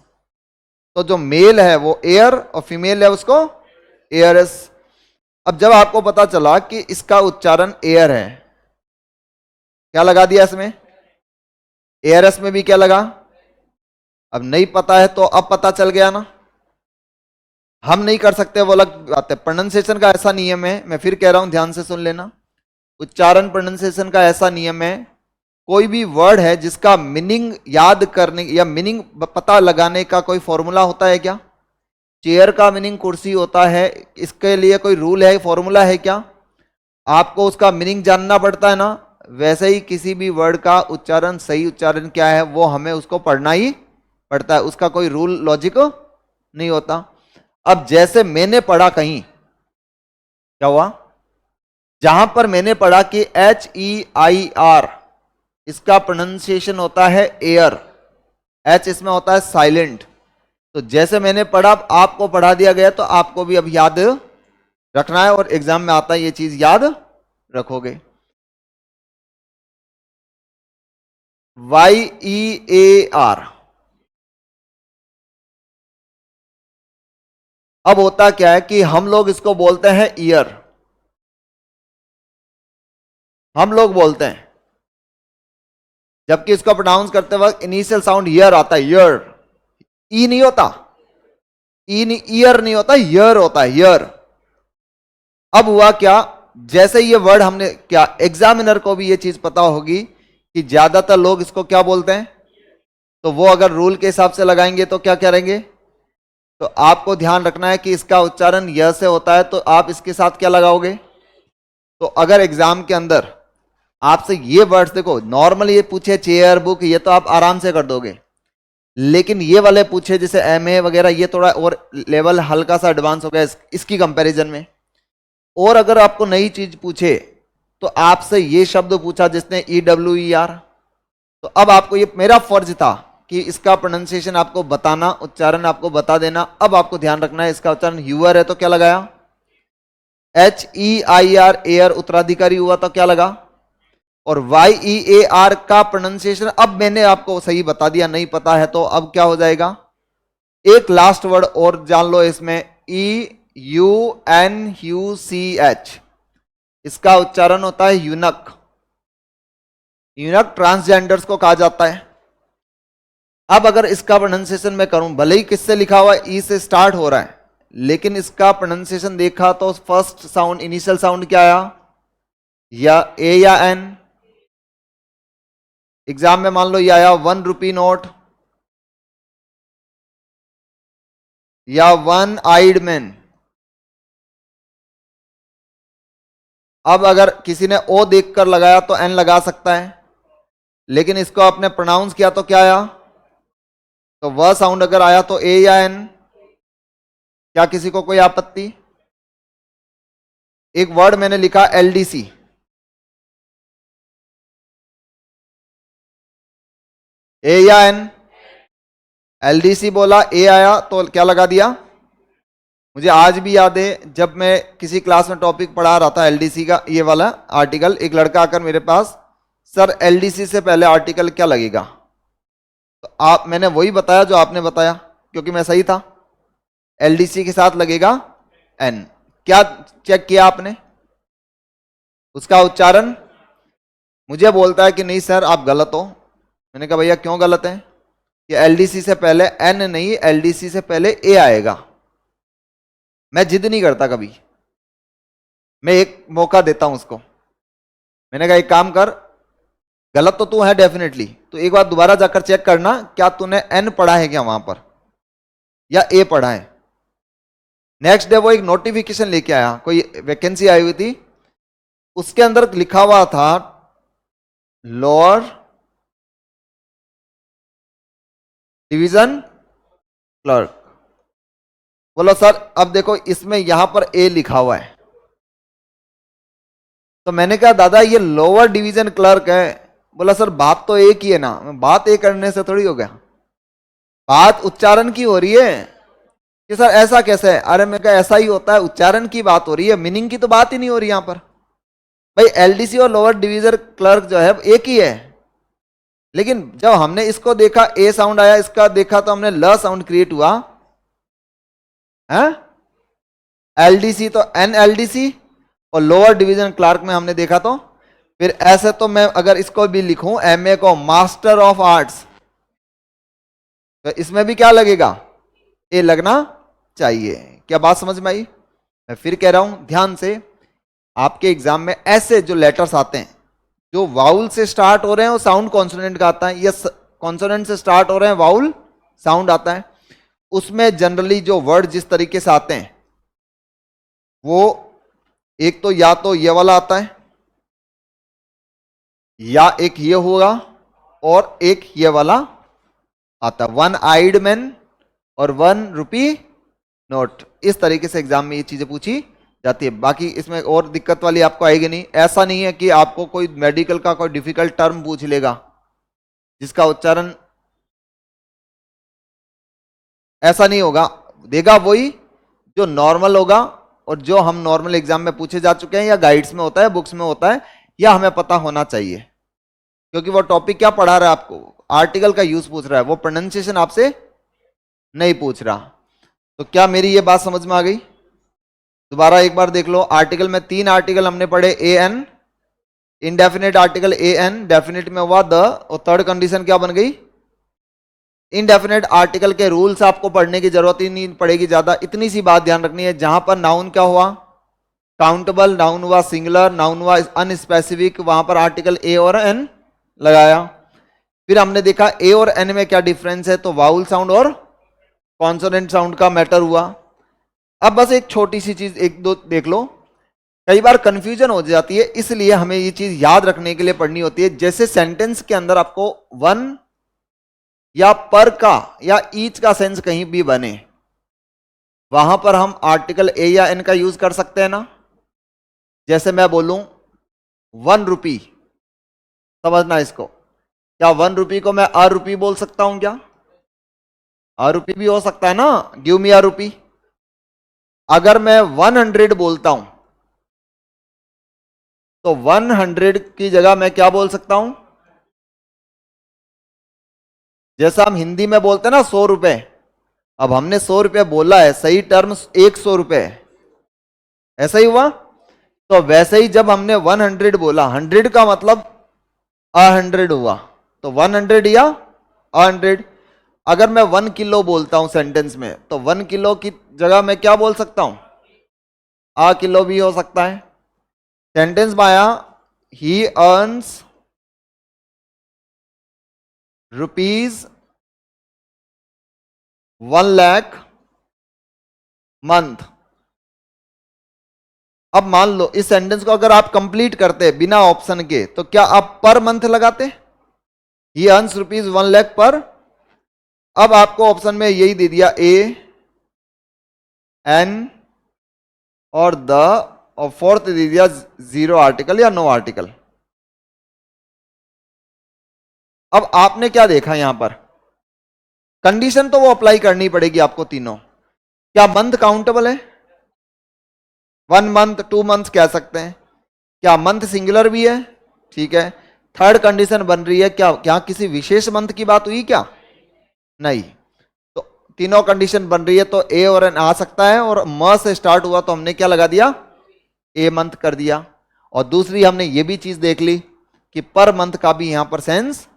तो जो मेल है वो एयर और फीमेल है उसको एयरस। अब जब आपको पता चला कि इसका उच्चारण एयर है, क्या लगा दिया इसमें? एयरस में भी क्या लगा? अब नहीं पता है तो अब पता चल गया ना। हम नहीं कर सकते वो अलग बात है। प्रोनाउंसिएशन का ऐसा नियम है, मैं फिर कह रहा हूं, ध्यान से सुन लेना। उच्चारण प्रोनाउंसिएशन का ऐसा नियम है, कोई भी वर्ड है जिसका मीनिंग याद करने या मीनिंग पता लगाने का कोई फॉर्मूला होता है क्या? चेयर का मीनिंग कुर्सी होता है, इसके लिए कोई रूल है, फॉर्मूला है क्या? आपको उसका मीनिंग जानना पड़ता है ना। वैसे ही किसी भी वर्ड का उच्चारण, सही उच्चारण क्या है वो हमें उसको पढ़ना ही पड़ता है, उसका कोई रूल लॉजिक नहीं होता। अब जैसे मैंने पढ़ा कहीं, क्या हुआ? जहां पर मैंने पढ़ा कि HEIR, इसका प्रोनाउंसिएशन होता है एयर, एच इसमें होता है साइलेंट। तो जैसे मैंने पढ़ा आपको पढ़ा दिया गया, तो आपको भी अब याद रखना है और एग्जाम में आता है ये चीज याद रखोगे। YEAR, अब होता क्या है कि हम लोग इसको बोलते हैं ईयर, हम लोग बोलते हैं, जबकि इसको प्रोनाउंस करते वक्त इनिशियल साउंड ईयर आता है, ईयर। ई नहीं होता, ई नहीं, ईयर नहीं होता, ईयर होता है, ईयर। अब हुआ क्या, जैसे ये वर्ड हमने, क्या एग्जामिनर को भी ये चीज पता होगी कि ज्यादातर लोग इसको क्या बोलते हैं, तो वो अगर रूल के हिसाब से लगाएंगे तो क्या करेंगे? तो आपको ध्यान रखना है कि इसका उच्चारण य से होता है, तो आप इसके साथ क्या लगाओगे? तो अगर एग्जाम के अंदर आपसे ये वर्ड्स, देखो नॉर्मली ये पूछे चेयर, बुक, ये तो आप आराम से कर दोगे, लेकिन ये वाले पूछे जैसे MA वगैरह, ये थोड़ा और लेवल हल्का सा एडवांस हो गया इसकी कंपैरिजन में। और अगर आपको नई चीज पूछे, तो आपसे ये शब्द पूछा जिसने EWER, तो अब आपको, ये मेरा फर्ज था कि इसका प्रोनाउंसिएशन आपको बताना, उच्चारण आपको बता देना। अब आपको ध्यान रखना है, इसका उच्चारण ह्यूअर है तो क्या लगाया? HEIR, एयर उत्तराधिकारी हुआ तो क्या लगा? और YEAR का प्रोनाउंसिएशन अब मैंने आपको सही बता दिया, नहीं पता है तो अब क्या हो जाएगा? एक लास्ट वर्ड और जान लो इसमें, EUNUCH, इसका उच्चारण होता है यूनक। यूनक ट्रांसजेंडर्स को कहा जाता है। अब अगर इसका प्रोनाउंसिएशन मैं करूं, भले ही किससे लिखा हुआ है, ई से स्टार्ट हो रहा है, लेकिन इसका प्रोनाउंसिएशन देखा तो फर्स्ट साउंड, इनिशियल साउंड क्या आया? या ए या एन? एग्जाम में मान लो ये आया 1 रुपी नोट या 1 आइड मैन। अब अगर किसी ने ओ देखकर लगाया तो एन लगा सकता है, लेकिन इसको आपने प्रोनाउंस किया तो क्या आया? तो वह साउंड अगर आया तो ए या एन? क्या किसी को कोई आपत्ति? एक वर्ड मैंने लिखा LDC, ए या एन? LDC बोला, ए आया तो क्या लगा दिया? मुझे आज भी याद है, जब मैं किसी क्लास में टॉपिक पढ़ा रहा था LDC का, ये वाला आर्टिकल, एक लड़का आकर मेरे पास, सर LDC से पहले आर्टिकल क्या लगेगा? तो आप, मैंने वही बताया जो आपने बताया, क्योंकि मैं सही था। LDC के साथ लगेगा एन। क्या चेक किया आपने? उसका उच्चारण मुझे बोलता है कि नहीं सर आप गलत हो। मैंने कहा भैया क्यों गलत है? कि LDC से पहले एन नहीं, LDC से पहले ए आएगा। मैं जिद नहीं करता कभी, मैं एक मौका देता हूं उसको। मैंने कहा एक काम कर, गलत तो तू है डेफिनेटली, तो एक बार दोबारा जाकर चेक करना क्या तूने एन पढ़ा है क्या वहां पर, या ए पढ़ा है। नेक्स्ट डे वो एक नोटिफिकेशन लेके आया, कोई वैकेंसी आई हुई थी, उसके अंदर लिखा हुआ था लोअर डिवीजन क्लर्क। बोला सर अब देखो इसमें यहां पर ए लिखा हुआ है, तो मैंने कहा दादा ये लोअर डिवीजन क्लर्क है। बोला सर बात तो एक ही है ना। बात एक करने से थोड़ी हो गया, बात उच्चारण की हो रही है कि सर ऐसा कैसे है। अरे मैं कहा ऐसा ही होता है, उच्चारण की बात हो रही है, मीनिंग की तो बात ही नहीं हो रही यहां पर। भाई एलडीसी और लोअर डिवीजन क्लर्क जो है एक ही है, लेकिन जब हमने इसको देखा ए साउंड आया, इसका देखा तो हमने ल साउंड क्रिएट हुआ है। एलडीसी तो एनएलडीसी, और लोअर डिवीजन क्लर्क में हमने देखा तो फिर ऐसे। तो मैं अगर इसको भी लिखूं एमए को मास्टर ऑफ आर्ट्स, तो इसमें भी क्या लगेगा, ए लगना चाहिए। क्या बात समझ में आई? मैं फिर कह रहा हूं ध्यान से, आपके एग्जाम में ऐसे जो लेटर्स आते हैं जो वाउल से स्टार्ट हो रहे हैं वो साउंड कॉन्सोनेंट का आता है, या कॉन्सोनेंट से स्टार्ट हो रहे हैं वाउल साउंड आता है। उसमें जनरली जो वर्ड जिस तरीके से आते हैं वो एक तो या तो ये वाला आता है, या एक ये होगा, और एक ये वाला आता, वन आइड मैन और 1 रुपी नोट। इस तरीके से एग्जाम में ये चीजें पूछी जाती है। बाकी इसमें और दिक्कत वाली आपको आएगी नहीं। ऐसा नहीं है कि आपको कोई मेडिकल का कोई डिफिकल्ट टर्म पूछ लेगा जिसका उच्चारण ऐसा नहीं होगा, देगा वही जो नॉर्मल होगा, और जो हम नॉर्मल एग्जाम में पूछे जा चुके हैं, या गाइड्स में होता है, बुक्स में होता है, या हमें पता होना चाहिए। क्योंकि वो टॉपिक क्या पढ़ा रहा है आपको, आर्टिकल का यूज पूछ रहा है, वो प्रोनाउंसिएशन आपसे नहीं पूछ रहा। तो क्या मेरी ये बात समझ में आ गई? दोबारा एक बार देख लो। आर्टिकल में 3 आर्टिकल हमने पढ़े, A N, indefinite article A N, definite में हुआ द, और थर्ड कंडीशन क्या बन गई, इनडेफिनेट आर्टिकल के रूल्स आपको पढ़ने की जरूरत ही नहीं पड़ेगी ज्यादा। इतनी सी बात ध्यान रखनी है, जहां पर नाउन क्या हुआ, काउंटेबल, नाउन हुआ सिंगुलर, नाउन हुआ अनस्पेसिफिक, वहां पर आर्टिकल ए और एन लगाया। फिर हमने देखा ए और एन में क्या डिफरेंस है, तो वाउल साउंड और कॉन्सोनेंट साउंड का मैटर हुआ। अब बस एक छोटी सी चीज एक दो देख लो, कई बार कंफ्यूजन हो जाती है, इसलिए हमें ये चीज याद रखने के लिए पढ़नी होती है। जैसे सेंटेंस के अंदर आपको वन या पर का या ईच का सेंस कहीं भी बने, वहां पर हम आर्टिकल ए या एन का यूज कर सकते हैं ना। जैसे मैं बोलूं 1 रुपी, समझना इसको, क्या 1 रुपी को मैं अ रुपी बोल सकता हूं क्या? अ रुपी भी हो सकता है ना, गिव मी अ रुपी। अगर मैं 100 बोलता हूं तो 100 की जगह मैं क्या बोल सकता हूं, जैसा हम हिंदी में बोलते हैं ना 100 रुपए, अब हमने 100 रुपए बोला है, सही टर्म 100 रुपए, ऐसा ही हुआ। तो वैसे ही जब हमने 100 बोला, 100 का मतलब 100 हुआ, तो 100 या 100। अगर मैं 1 किलो बोलता हूं सेंटेंस में, तो 1 किलो की जगह मैं क्या बोल सकता हूं, आ किलो भी हो सकता है। सेंटेंस में आया ही अर्न्स रुपीज 1 लाख मंथ। अब मान लो इस सेंटेंस को अगर आप कंप्लीट करते बिना ऑप्शन के, तो क्या आप पर मंथ लगाते, ही अर्न्स रुपीज 1 लाख पर। अब आपको ऑप्शन में यही दे दिया ए एन और द, और फोर्थ दे दिया जीरो आर्टिकल या नो आर्टिकल। अब आपने क्या देखा यहां पर, कंडीशन तो वो अप्लाई करनी पड़ेगी आपको तीनों। क्या मंथ काउंटेबल है, 1 मंथ 2 मंथ कह सकते हैं। क्या मंथ सिंगुलर भी है, ठीक है। थर्ड कंडीशन बन रही है, क्या क्या किसी विशेष मंथ की बात हुई क्या, नहीं। तो तीनों कंडीशन बन रही है, तो ए और एन आ सकता है, और म से स्टार्ट हुआ तो हमने क्या लगा दिया, ए मंथ कर दिया। और दूसरी हमने ये भी चीज देख ली कि पर मंथ का भी यहां पर सेंस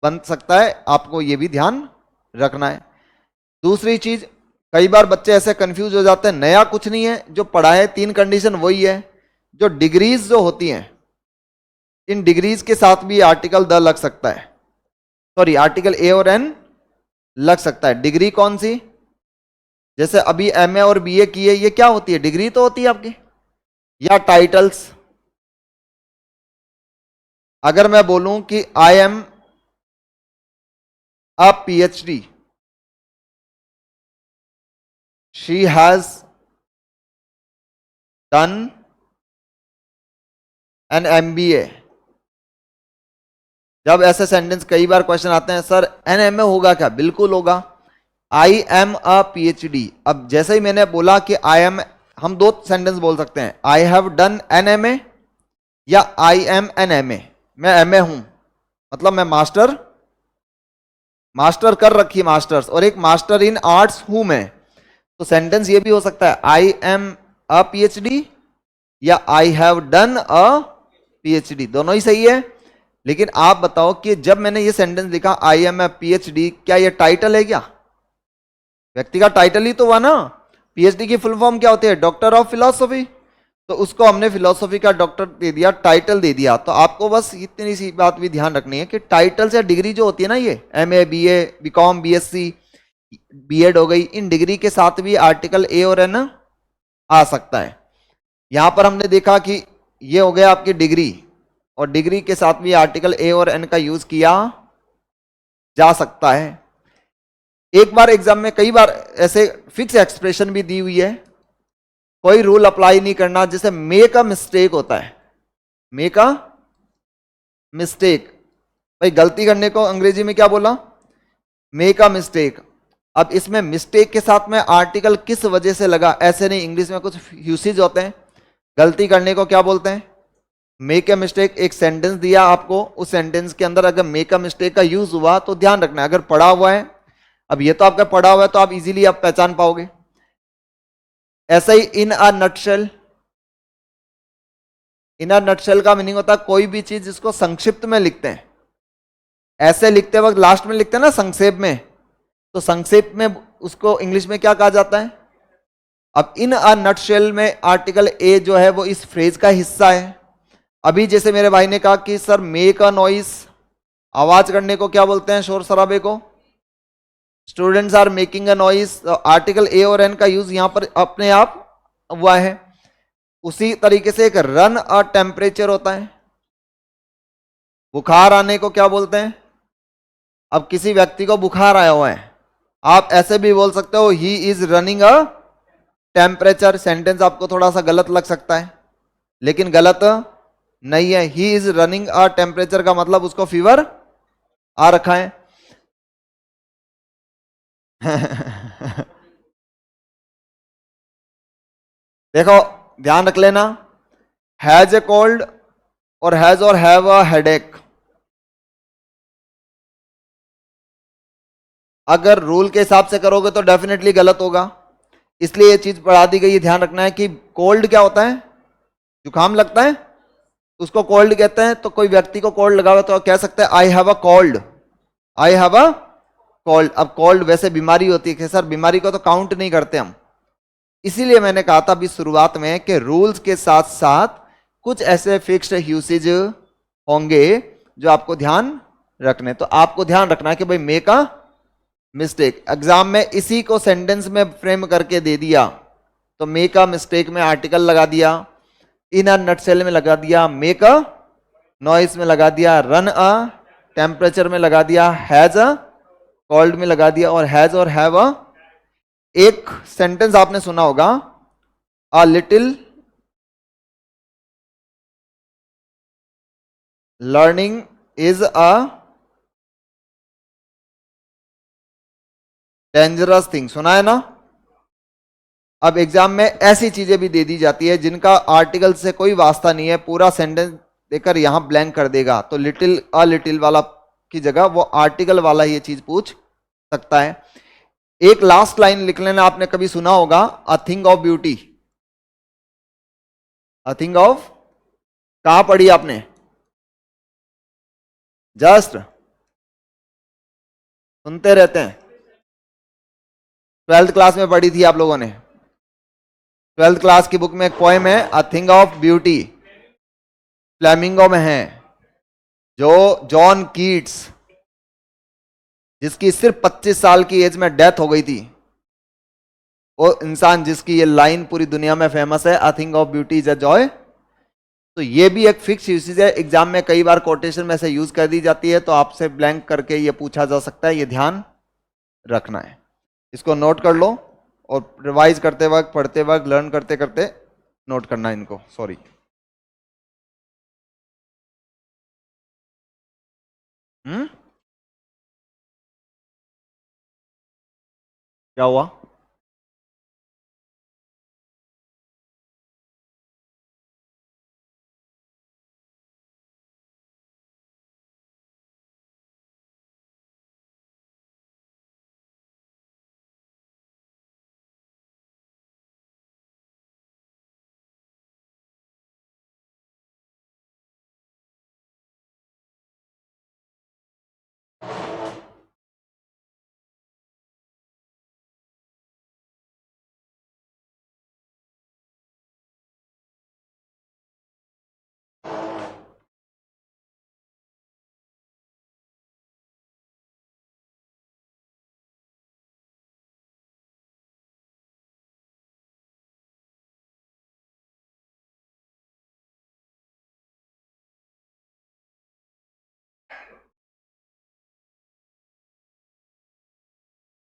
बन सकता है, आपको ये भी ध्यान रखना है। दूसरी चीज, कई बार बच्चे ऐसे कंफ्यूज हो जाते हैं, नया कुछ नहीं है, जो पढ़ा है 3 कंडीशन वही है। जो डिग्रीज जो होती हैं, इन डिग्रीज के साथ भी आर्टिकल द लग सकता है, सॉरी आर्टिकल ए और एन लग सकता है। डिग्री कौन सी, जैसे अभी एमए और बीए की है, ये क्या होती है, डिग्री तो होती है आपकी, या टाइटल्स। अगर मैं बोलूं कि I am a PhD, she has done an MBA। जब ऐसे सेंटेंस कई बार क्वेश्चन आते हैं, सर NMA होगा क्या? बिल्कुल होगा। I am a PhD। अब जैसे ही मैंने बोला कि आई एम, हम दो सेंटेंस बोल सकते हैं, आई हैव डन NMA या आई एम एन MA। मैं MA हूं, मतलब मैं मास्टर कर रखी मास्टर्स, और एक मास्टर इन आर्ट्स हूं मैं। तो सेंटेंस ये भी हो सकता है, आई एम अ PhD या I have done a PhD, दोनों ही सही है। लेकिन आप बताओ कि जब मैंने ये सेंटेंस लिखा आई एम अ PhD, क्या ये टाइटल है क्या? व्यक्ति का टाइटल ही तो हुआ ना। PhD की फुल फॉर्म क्या होती है? Doctor of philosophy. तो उसको हमने फिलॉसफी का डॉक्टर दे दिया, टाइटल दे दिया। तो आपको बस इतनी सी बात भी ध्यान रखनी है कि टाइटल से डिग्री जो होती है ना, ये MA BA BCom BSc B.Ed हो गई, इन डिग्री के साथ भी आर्टिकल A और N आ सकता है। यहां पर हमने देखा कि ये हो गया आपकी डिग्री, और डिग्री के साथ भी आर्टिकल A और N का यूज किया जा सकता है। एक बार एग्जाम में कई बार ऐसे फिक्स एक्सप्रेशन भी दी हुई है, कोई रूल अप्लाई नहीं करना। जैसे मेक अ मिस्टेक होता है, मेक अ मिस्टेक, भाई गलती करने को अंग्रेजी में क्या बोला? Make a mistake. अब इसमें मिस्टेक के साथ में आर्टिकल किस वजह से लगा, ऐसे नहीं। इंग्लिश में कुछ यूसेज होते हैं, गलती करने को क्या बोलते हैं? Make a mistake. एक सेंटेंस दिया आपको, उस सेंटेंस के अंदर अगर मेक अ मिस्टेक का यूज हुआ तो ध्यान रखना है। अगर पढ़ा हुआ है, अब ये तो आपका पढ़ा हुआ है तो आप इजीली आप पहचान पाओगे। ऐसा ही in a nutshell, in a nutshell का मीनिंग होता है कोई भी चीज जिसको संक्षिप्त में लिखते हैं। ऐसे लिखते वक्त लास्ट में लिखते हैं ना संक्षेप में, तो संक्षेप में उसको इंग्लिश में क्या कहा जाता है? अब इन अ नटशेल में आर्टिकल ए जो है वो इस फ्रेज का हिस्सा है। अभी जैसे मेरे भाई ने कहा कि सर मेक अ नॉइस, आवाज करने को क्या बोलते हैं? शोर शराबे को। Students are making a noise, article a और एन का यूज यहां पर अपने आप हुआ है। उसी तरीके से एक रन अ टेम्परेचर होता है, बुखार आने को क्या बोलते हैं? अब किसी व्यक्ति को बुखार आया हुआ है, आप ऐसे भी बोल सकते हो he is running a temperature. Sentence आपको थोड़ा सा गलत लग सकता है, लेकिन गलत नहीं है। He is running a temperature का मतलब उसको फीवर आ रखा है। देखो ध्यान रख लेना, हैज ए कोल्ड और हैव अ हेडेक, अगर रूल के हिसाब से करोगे तो डेफिनेटली गलत होगा। इसलिए ये चीज बढ़ा दी गई है। ध्यान रखना है कि कोल्ड क्या होता है? जुकाम लगता है, उसको कोल्ड कहते हैं। तो कोई व्यक्ति को कोल्ड लगा हुआ तो कह सकते हैं I have a cold, I have a cold. अब कोल्ड वैसे बीमारी होती है कि सर बीमारी को तो काउंट नहीं करते हम। इसीलिए मैंने कहा था अभी शुरुआत में कि रूल्स के साथ साथ कुछ ऐसे फिक्स्ड यूसेज होंगे जो आपको ध्यान रखने। तो आपको ध्यान रखना है कि भाई मेक अ मिस्टेक, एग्जाम में इसी को सेंटेंस में फ्रेम करके दे दिया तो मेक अ मिस्टेक में आर्टिकल लगा दिया, इन अ नटसेल में लगा दिया, मेक अ नॉइस में लगा दिया, रन अ टेम्परेचर में लगा दिया, हैज अ कोल्ड में लगा दिया, और हैज और हैव अ। एक सेंटेंस आपने सुना होगा, a little learning is a dangerous thing, सुना है ना? अब एग्जाम में ऐसी चीजें भी दे दी जाती है जिनका आर्टिकल से कोई वास्ता नहीं है, पूरा सेंटेंस देकर यहां ब्लैंक कर देगा। तो लिटिल अ लिटिल वाला की जगह वो आर्टिकल वाला ये चीज पूछ सकता है। एक लास्ट लाइन लिख लेना, आपने कभी सुना होगा a thing of beauty. A thing of, कहां पढ़ी आपने? जस्ट सुनते रहते हैं, 12th क्लास में पढ़ी थी आप लोगों ने। 12th क्लास की बुक में एक पोएम है a thing of beauty, flamingo में है, जो जॉन कीट्स, जिसकी सिर्फ 25 साल की एज में डेथ हो गई थी, वो इंसान जिसकी ये लाइन पूरी दुनिया में फेमस है, a thing of beauty is a joy. तो ये भी एक फिक्स यूसेज है, एग्जाम में कई बार कोटेशन में से यूज कर दी जाती है, तो आपसे ब्लैंक करके ये पूछा जा सकता है, ये ध्यान रखना है। इसको नोट कर लो और रिवाइज करते वक्त, पढ़ते वक्त, लर्न करते करते नोट करना इनको। सॉरी, क्या हुआ?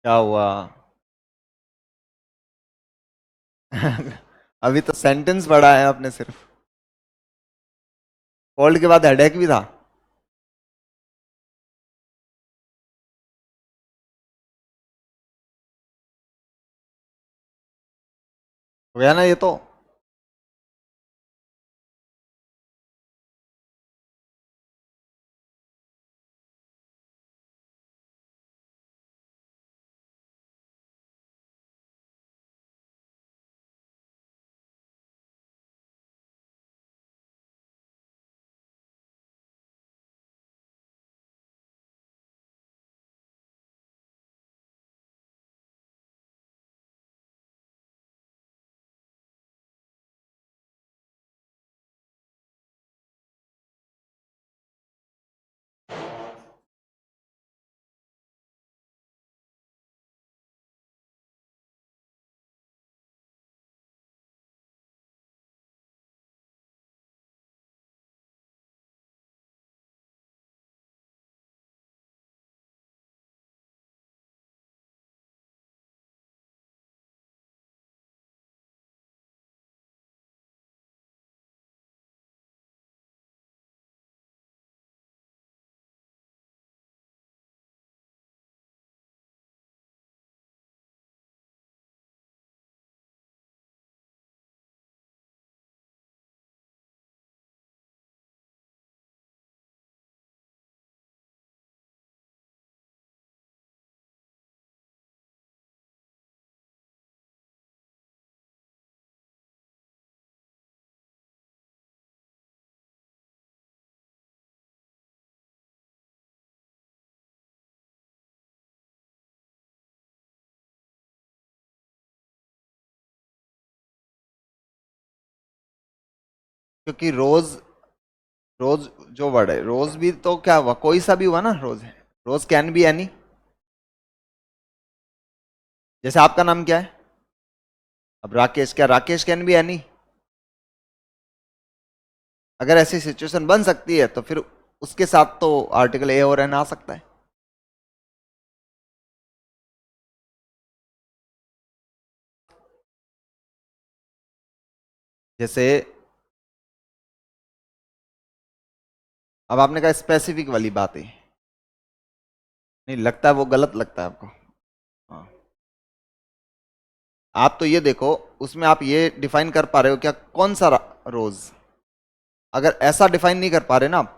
क्या हुआ? अभी तो सेंटेंस पढ़ा है आपने सिर्फ। कोल्ड के बाद हेडेक भी था? हो गया ना ये तो। क्योंकि रोज, रोज जो वर्ड है, रोज भी तो क्या हुआ, कोई सा भी हुआ ना, रोज है। रोज कैन बी एनी। जैसे आपका नाम क्या है? अब राकेश, क्या राकेश कैन बी एनी? अगर ऐसी सिचुएशन बन सकती है तो फिर उसके साथ तो आर्टिकल ए और एन आ सकता है। जैसे अब आपने कहा स्पेसिफिक वाली बात है, नहीं लगता है वो गलत लगता है आपको? हाँ, आप तो ये देखो, उसमें आप ये डिफाइन कर पा रहे हो क्या, कौन सा रोज? अगर ऐसा डिफाइन नहीं कर पा रहे ना आप,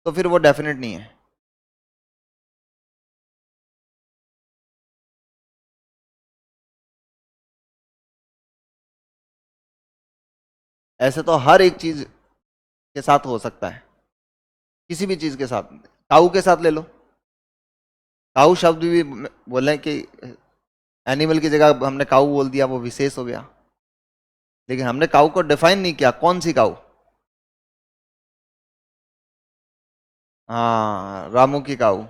तो फिर वो डेफिनेट नहीं है। ऐसे तो हर एक चीज के साथ हो सकता है, किसी भी चीज के साथ। काऊ के साथ ले लो, काऊ शब्द भी बोले कि एनिमल की जगह हमने काऊ बोल दिया, वो विशेष हो गया। लेकिन हमने काऊ को डिफाइन नहीं किया, कौन सी काऊ? हाँ, रामू की काऊ।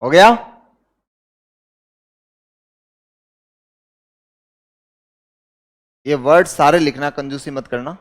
हो गया। ये वर्ड सारे लिखना, कंजूसी मत करना।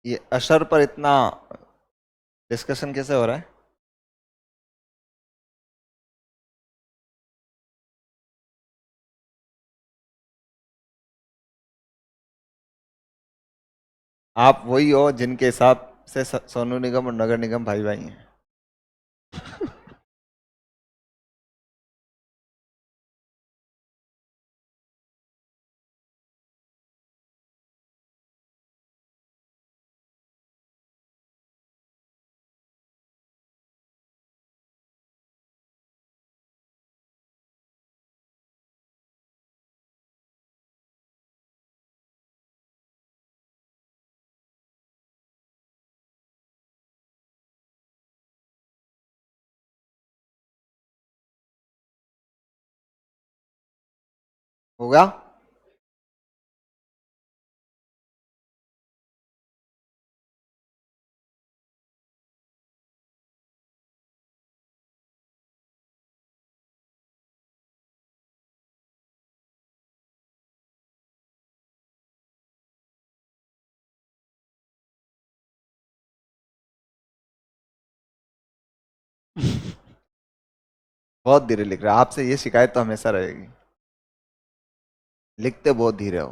ये अशर पर इतना डिस्कशन कैसे हो रहा है? आप वही हो जिनके हिसाब से सोनू निगम और नगर निगम भाई भाई हैं। होगा। बहुत धीरे लिख रहे हैं, आपसे ये शिकायत तो हमेशा रहेगी। लिखते बहुत धीरे हो।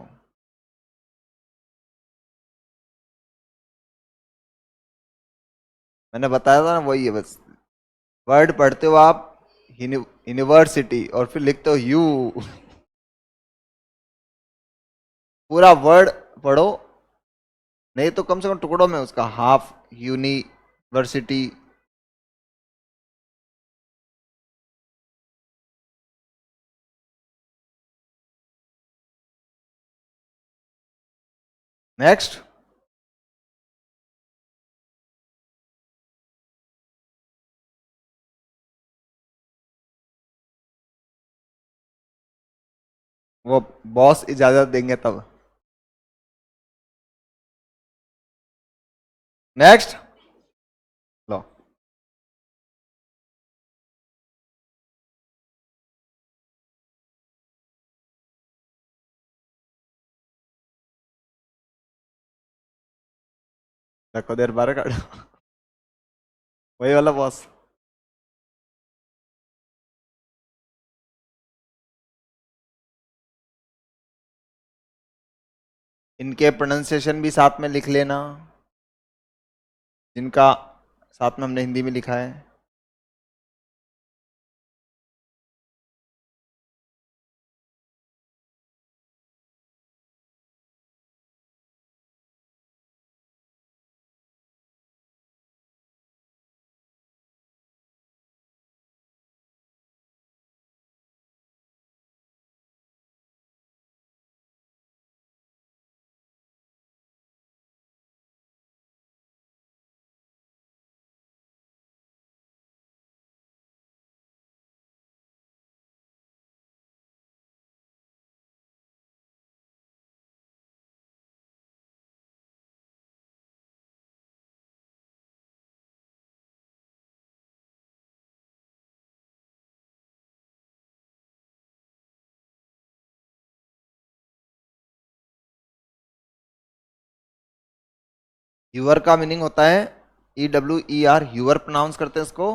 मैंने बताया था ना, वही है बस। वर्ड पढ़ते हो आप यूनिवर्सिटी और फिर लिखते हो यू। पूरा वर्ड पढ़ो, नहीं तो कम से कम टुकड़ों में उसका हाफ यूनिवर्सिटी। नेक्स्ट। वो बॉस इजाजत देंगे तब। नेक्स्ट। लो। रखो देर बारह का। वही वाला बॉस। इनके प्रोनाउंसिएशन भी साथ में लिख लेना, जिनका साथ में हमने हिंदी में लिखा है। ह्यूअर का मीनिंग होता है EWER, ह्यूअर प्रोनाउंस करते हैं इसको।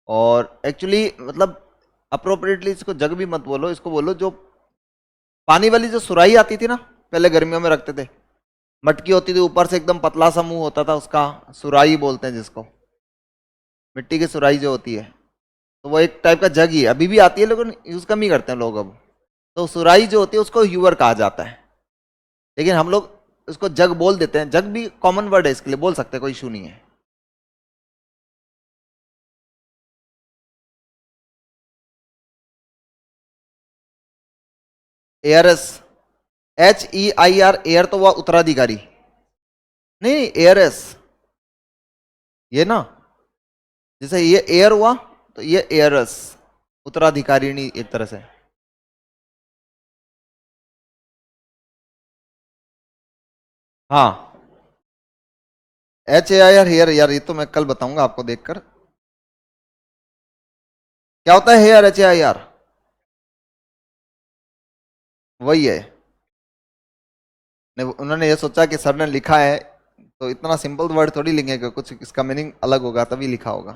और एक्चुअली मतलब अप्रोप्रिएटली इसको जग भी मत बोलो, इसको बोलो जो पानी वाली जो सुराही आती थी ना, पहले गर्मियों में रखते थे। मटकी होती थी, ऊपर से एकदम पतला सा मुंह होता था उसका, सुराही बोलते हैं जिसको। मिट्टी की सुराही जो होती है, तो वो एक टाइप का जग ही है, अभी भी आती है लेकिन यूज कम ही करते हैं लोग अब। तो सुराही जो होती है उसको ह्यूअर कहा जाता है, लेकिन हम लोग उसको जग बोल देते हैं। जग भी कॉमन वर्ड है, इसके लिए बोल सकते हैं, कोई इशू नहीं है। एयरस, HEIR, एयर तो हुआ उत्तराधिकारी। नहीं नहीं, एयरस ये ना, जैसे ये एयर हुआ तो ये एयरस, उत्तराधिकारिणी एक तरह से। हाँ, HAIR हेयर, यार ये तो मैं कल बताऊंगा आपको देखकर क्या होता है हेयर। HAIR वही है। उन्होंने ये सोचा कि सर ने लिखा है तो इतना सिंपल वर्ड थोड़ी लिखेंगे, कुछ इसका मीनिंग अलग होगा तभी लिखा होगा।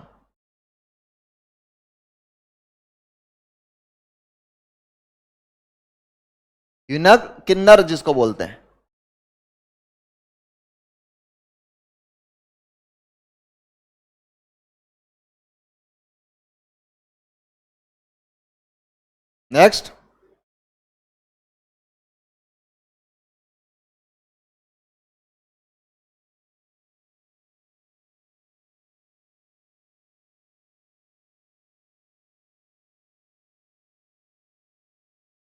यूनक किन्नर जिसको बोलते हैं। नेक्स्ट।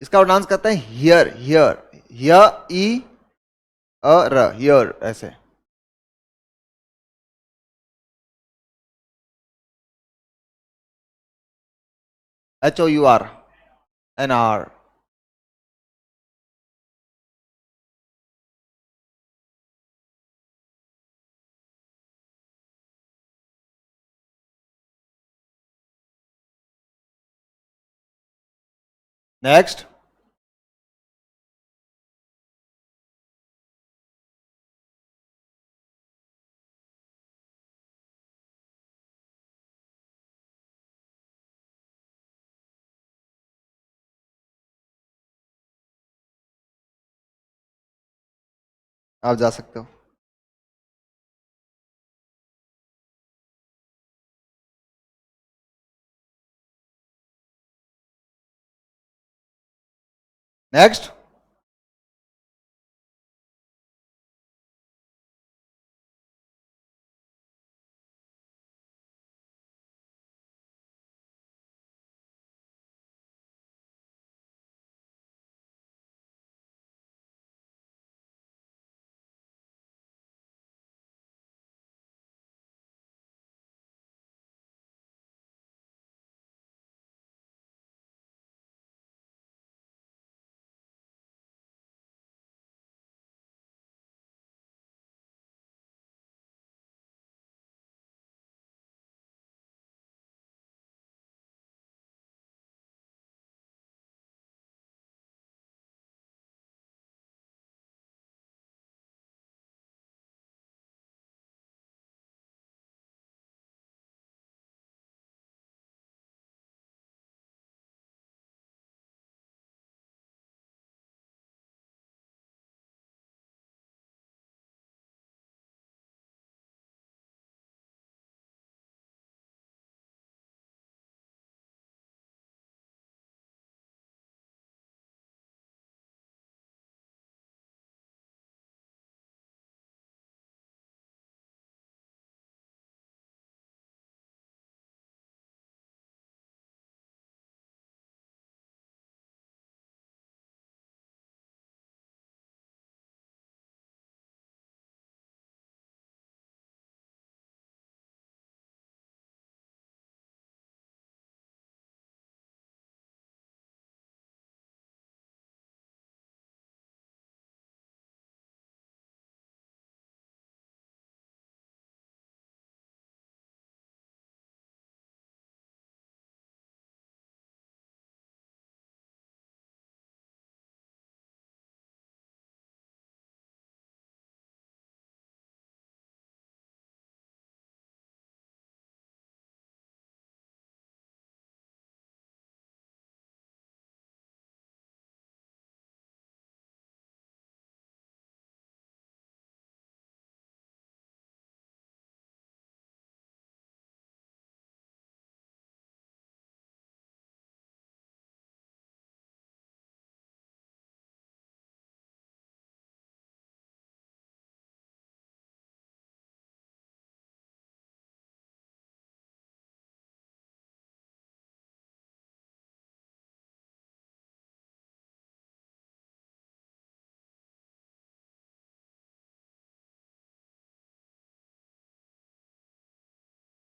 इसका डांस करते हैं here, here, here E A R, here ऐसे। HOUR NR। नेक्स्ट। आप जा सकते हो। नेक्स्ट।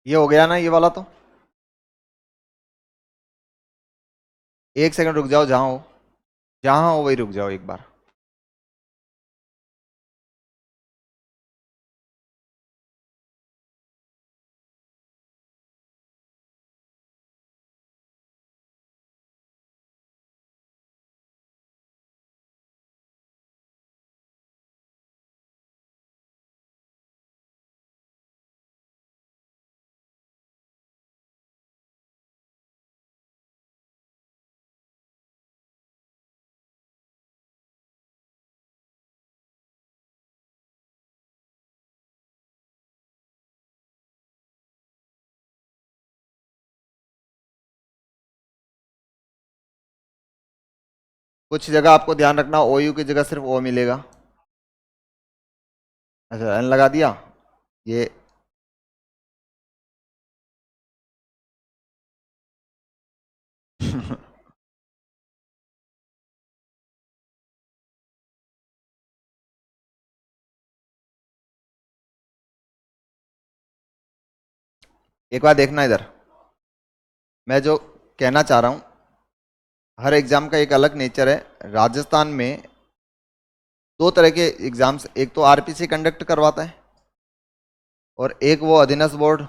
ये हो गया ना ये वाला तो। एक सेकंड रुक जाओ, जहां हो वही रुक जाओ एक बार। कुछ जगह आपको ध्यान रखना, ओ यू की जगह सिर्फ ओ मिलेगा। अच्छा, एन लगा दिया ये। एक बार देखना इधर, मैं जो कहना चाह रहा हूं, हर एग्जाम का एक अलग नेचर है। राजस्थान में दो तरह के एग्जाम्स, एक तो आरपीसी कंडक्ट करवाता है और एक वो अधीनस्थ बोर्ड।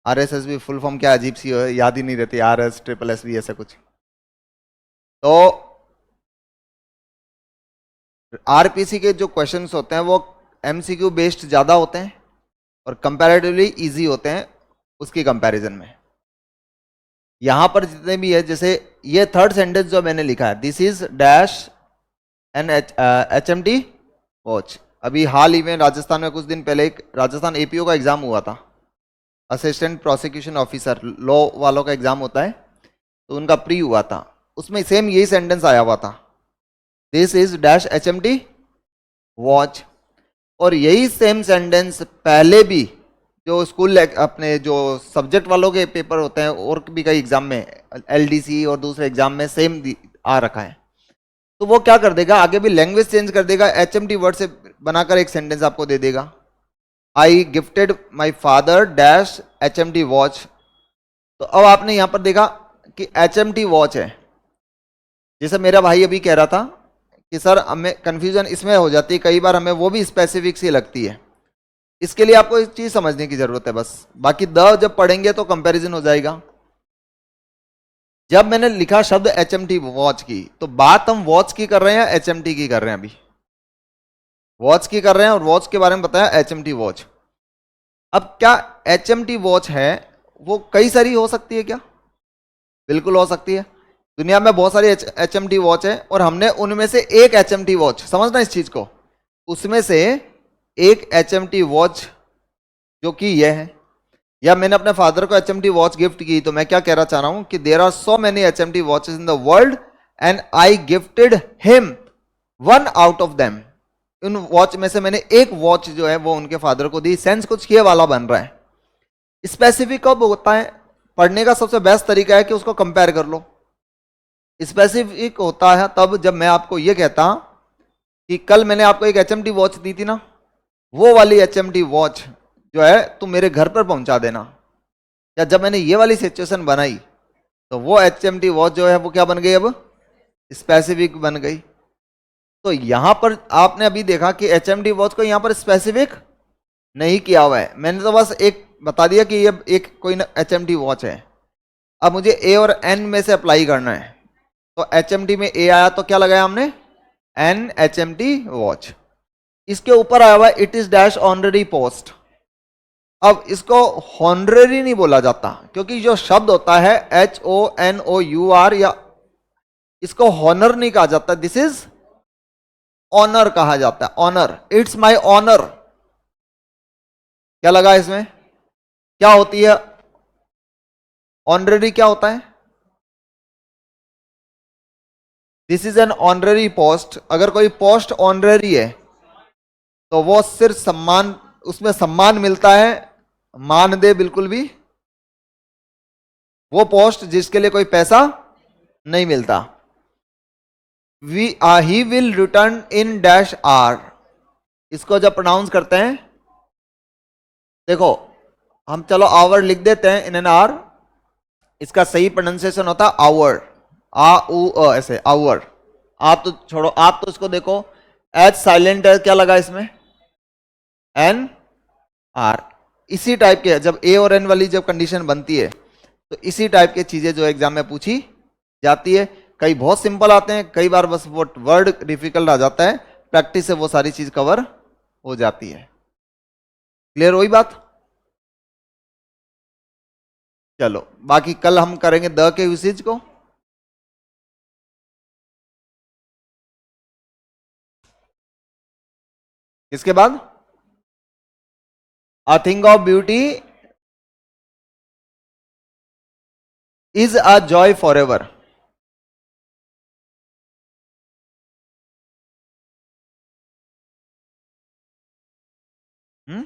आरएसएसबी फुल फॉर्म क्या अजीब सी है, याद ही नहीं रहती, R S triple S B ऐसा कुछ। तो आरपीसी के जो क्वेश्चंस होते हैं वो एमसीक्यू बेस्ड ज़्यादा होते हैं और कंपैरेटिवली इजी होते हैं उसकी कंपैरिजन में। यहां पर जितने भी है, जैसे ये थर्ड सेंटेंस जो मैंने लिखा है, this is dash N H M T watch. अभी हाल ही में राजस्थान में कुछ दिन पहले एक राजस्थान एपीओ का एग्जाम हुआ था, असिस्टेंट प्रोसिक्यूशन ऑफिसर लॉ वालों का एग्जाम होता है, तो उनका प्री हुआ था, उसमें सेम यही सेंटेंस आया हुआ था, this is dash H M T watch. और यही सेम सेंटेंस पहले भी जो स्कूल अपने जो सब्जेक्ट वालों के पेपर होते हैं और भी कई एग्जाम में, एलडीसी और दूसरे एग्जाम में सेम आ रखा है। तो वो क्या कर देगा, आगे भी लैंग्वेज चेंज कर देगा, एचएमटी वर्ड से बनाकर एक सेंटेंस आपको दे देगा, I gifted my father dash HMT watch. तो अब आपने यहां पर देखा कि एचएमटी वॉच है। जैसे मेरा भाई अभी कह रहा था कि सर हमें कंफ्यूजन इसमें हो जाती है कई बार, हमें वो भी स्पेसिफिक सी लगती है। इसके लिए आपको एक चीज समझने की जरूरत है बस, बाकी द जब पढ़ेंगे तो कंपैरिजन हो जाएगा। जब मैंने लिखा शब्द एचएमटी वॉच की, तो बात हम वॉच की कर रहे हैं या एचएमटी की कर रहे हैं? अभी वॉच की कर रहे हैं और वॉच के बारे में बताया एचएमटी वॉच। अब क्या एचएमटी वॉच है वो कई सारी हो सकती है क्या? बिल्कुल हो सकती है। दुनिया में बहुत सारी एचएमटी वॉच है और हमने उनमें से एक एचएमटी वॉच, समझना इस चीज को, उसमें से एक एचएमटी वॉच जो कि यह है, या मैंने अपने फादर को एचएमटी वॉच गिफ्ट की, तो मैं क्या कहना चाह रहा हूं कि there are so many HMT watches in the world and I gifted him one out of them. उन वॉच में से मैंने एक वॉच जो है वो उनके फादर को दी। सेंस कुछ किए वाला बन रहा है। स्पेसिफिक कब होता है? पढ़ने का सबसे बेस्ट तरीका है कि उसको कंपेयर कर लो। स्पेसिफिक होता है तब जब मैं आपको यह कहता कि कल मैंने आपको एक एचएमटी वॉच दी थी ना, वो वाली एचएमटी वॉच जो है तुम मेरे घर पर पहुंचा देना। या जब मैंने ये वाली सिचुएशन बनाई तो वो एचएमटी वॉच जो है वो क्या बन गई, अब स्पेसिफिक बन गई। तो यहां पर आपने अभी देखा कि एचएमटी वॉच को यहां पर स्पेसिफिक नहीं किया हुआ है, मैंने तो बस एक बता दिया कि ये एक कोई एचएमटी वॉच है। अब मुझे ए और एन में से अप्लाई करना है, तो एचएमटी में ए आया तो क्या लगाया हमने, एन एचएमटी वॉच। इसके ऊपर आया हुआ it is dash honorary post. अब इसको हॉनररी नहीं बोला जाता क्योंकि जो शब्द होता है HONOUR, या इसको हॉनर नहीं कहा जाता, दिस इज ऑनर कहा जाता है। Honour, it's my honour. क्या लगा इसमें? क्या होती है ऑनररी? क्या होता है? This is an honorary post. अगर कोई पोस्ट ऑनररी है तो वो सिर्फ सम्मान, उसमें सम्मान मिलता है, मान दे बिल्कुल भी, वो पोस्ट जिसके लिए कोई पैसा नहीं मिलता। He will return in dash R. इसको जब प्रोनाउंस करते हैं, देखो हम चलो आवर लिख देते हैं इन एन आर, इसका सही प्रोनाउंसिएशन होता है आवर, आ उ अ ऐसे आवर। आप तो छोड़ो, आप तो इसको देखो, एच साइलेंट है, क्या लगा इसमें, एन आर। इसी टाइप के जब ए और एन वाली जब कंडीशन बनती है तो इसी टाइप की चीजें जो एग्जाम में पूछी जाती है। कई बहुत सिंपल आते हैं, कई बार बस वो वर्ड डिफिकल्ट आ जाता है, प्रैक्टिस से वो सारी चीज कवर हो जाती है। क्लियर हुई बात? चलो बाकी कल हम करेंगे द के यूसेज को। इसके बाद a thing of beauty is a joy for ever. Hmm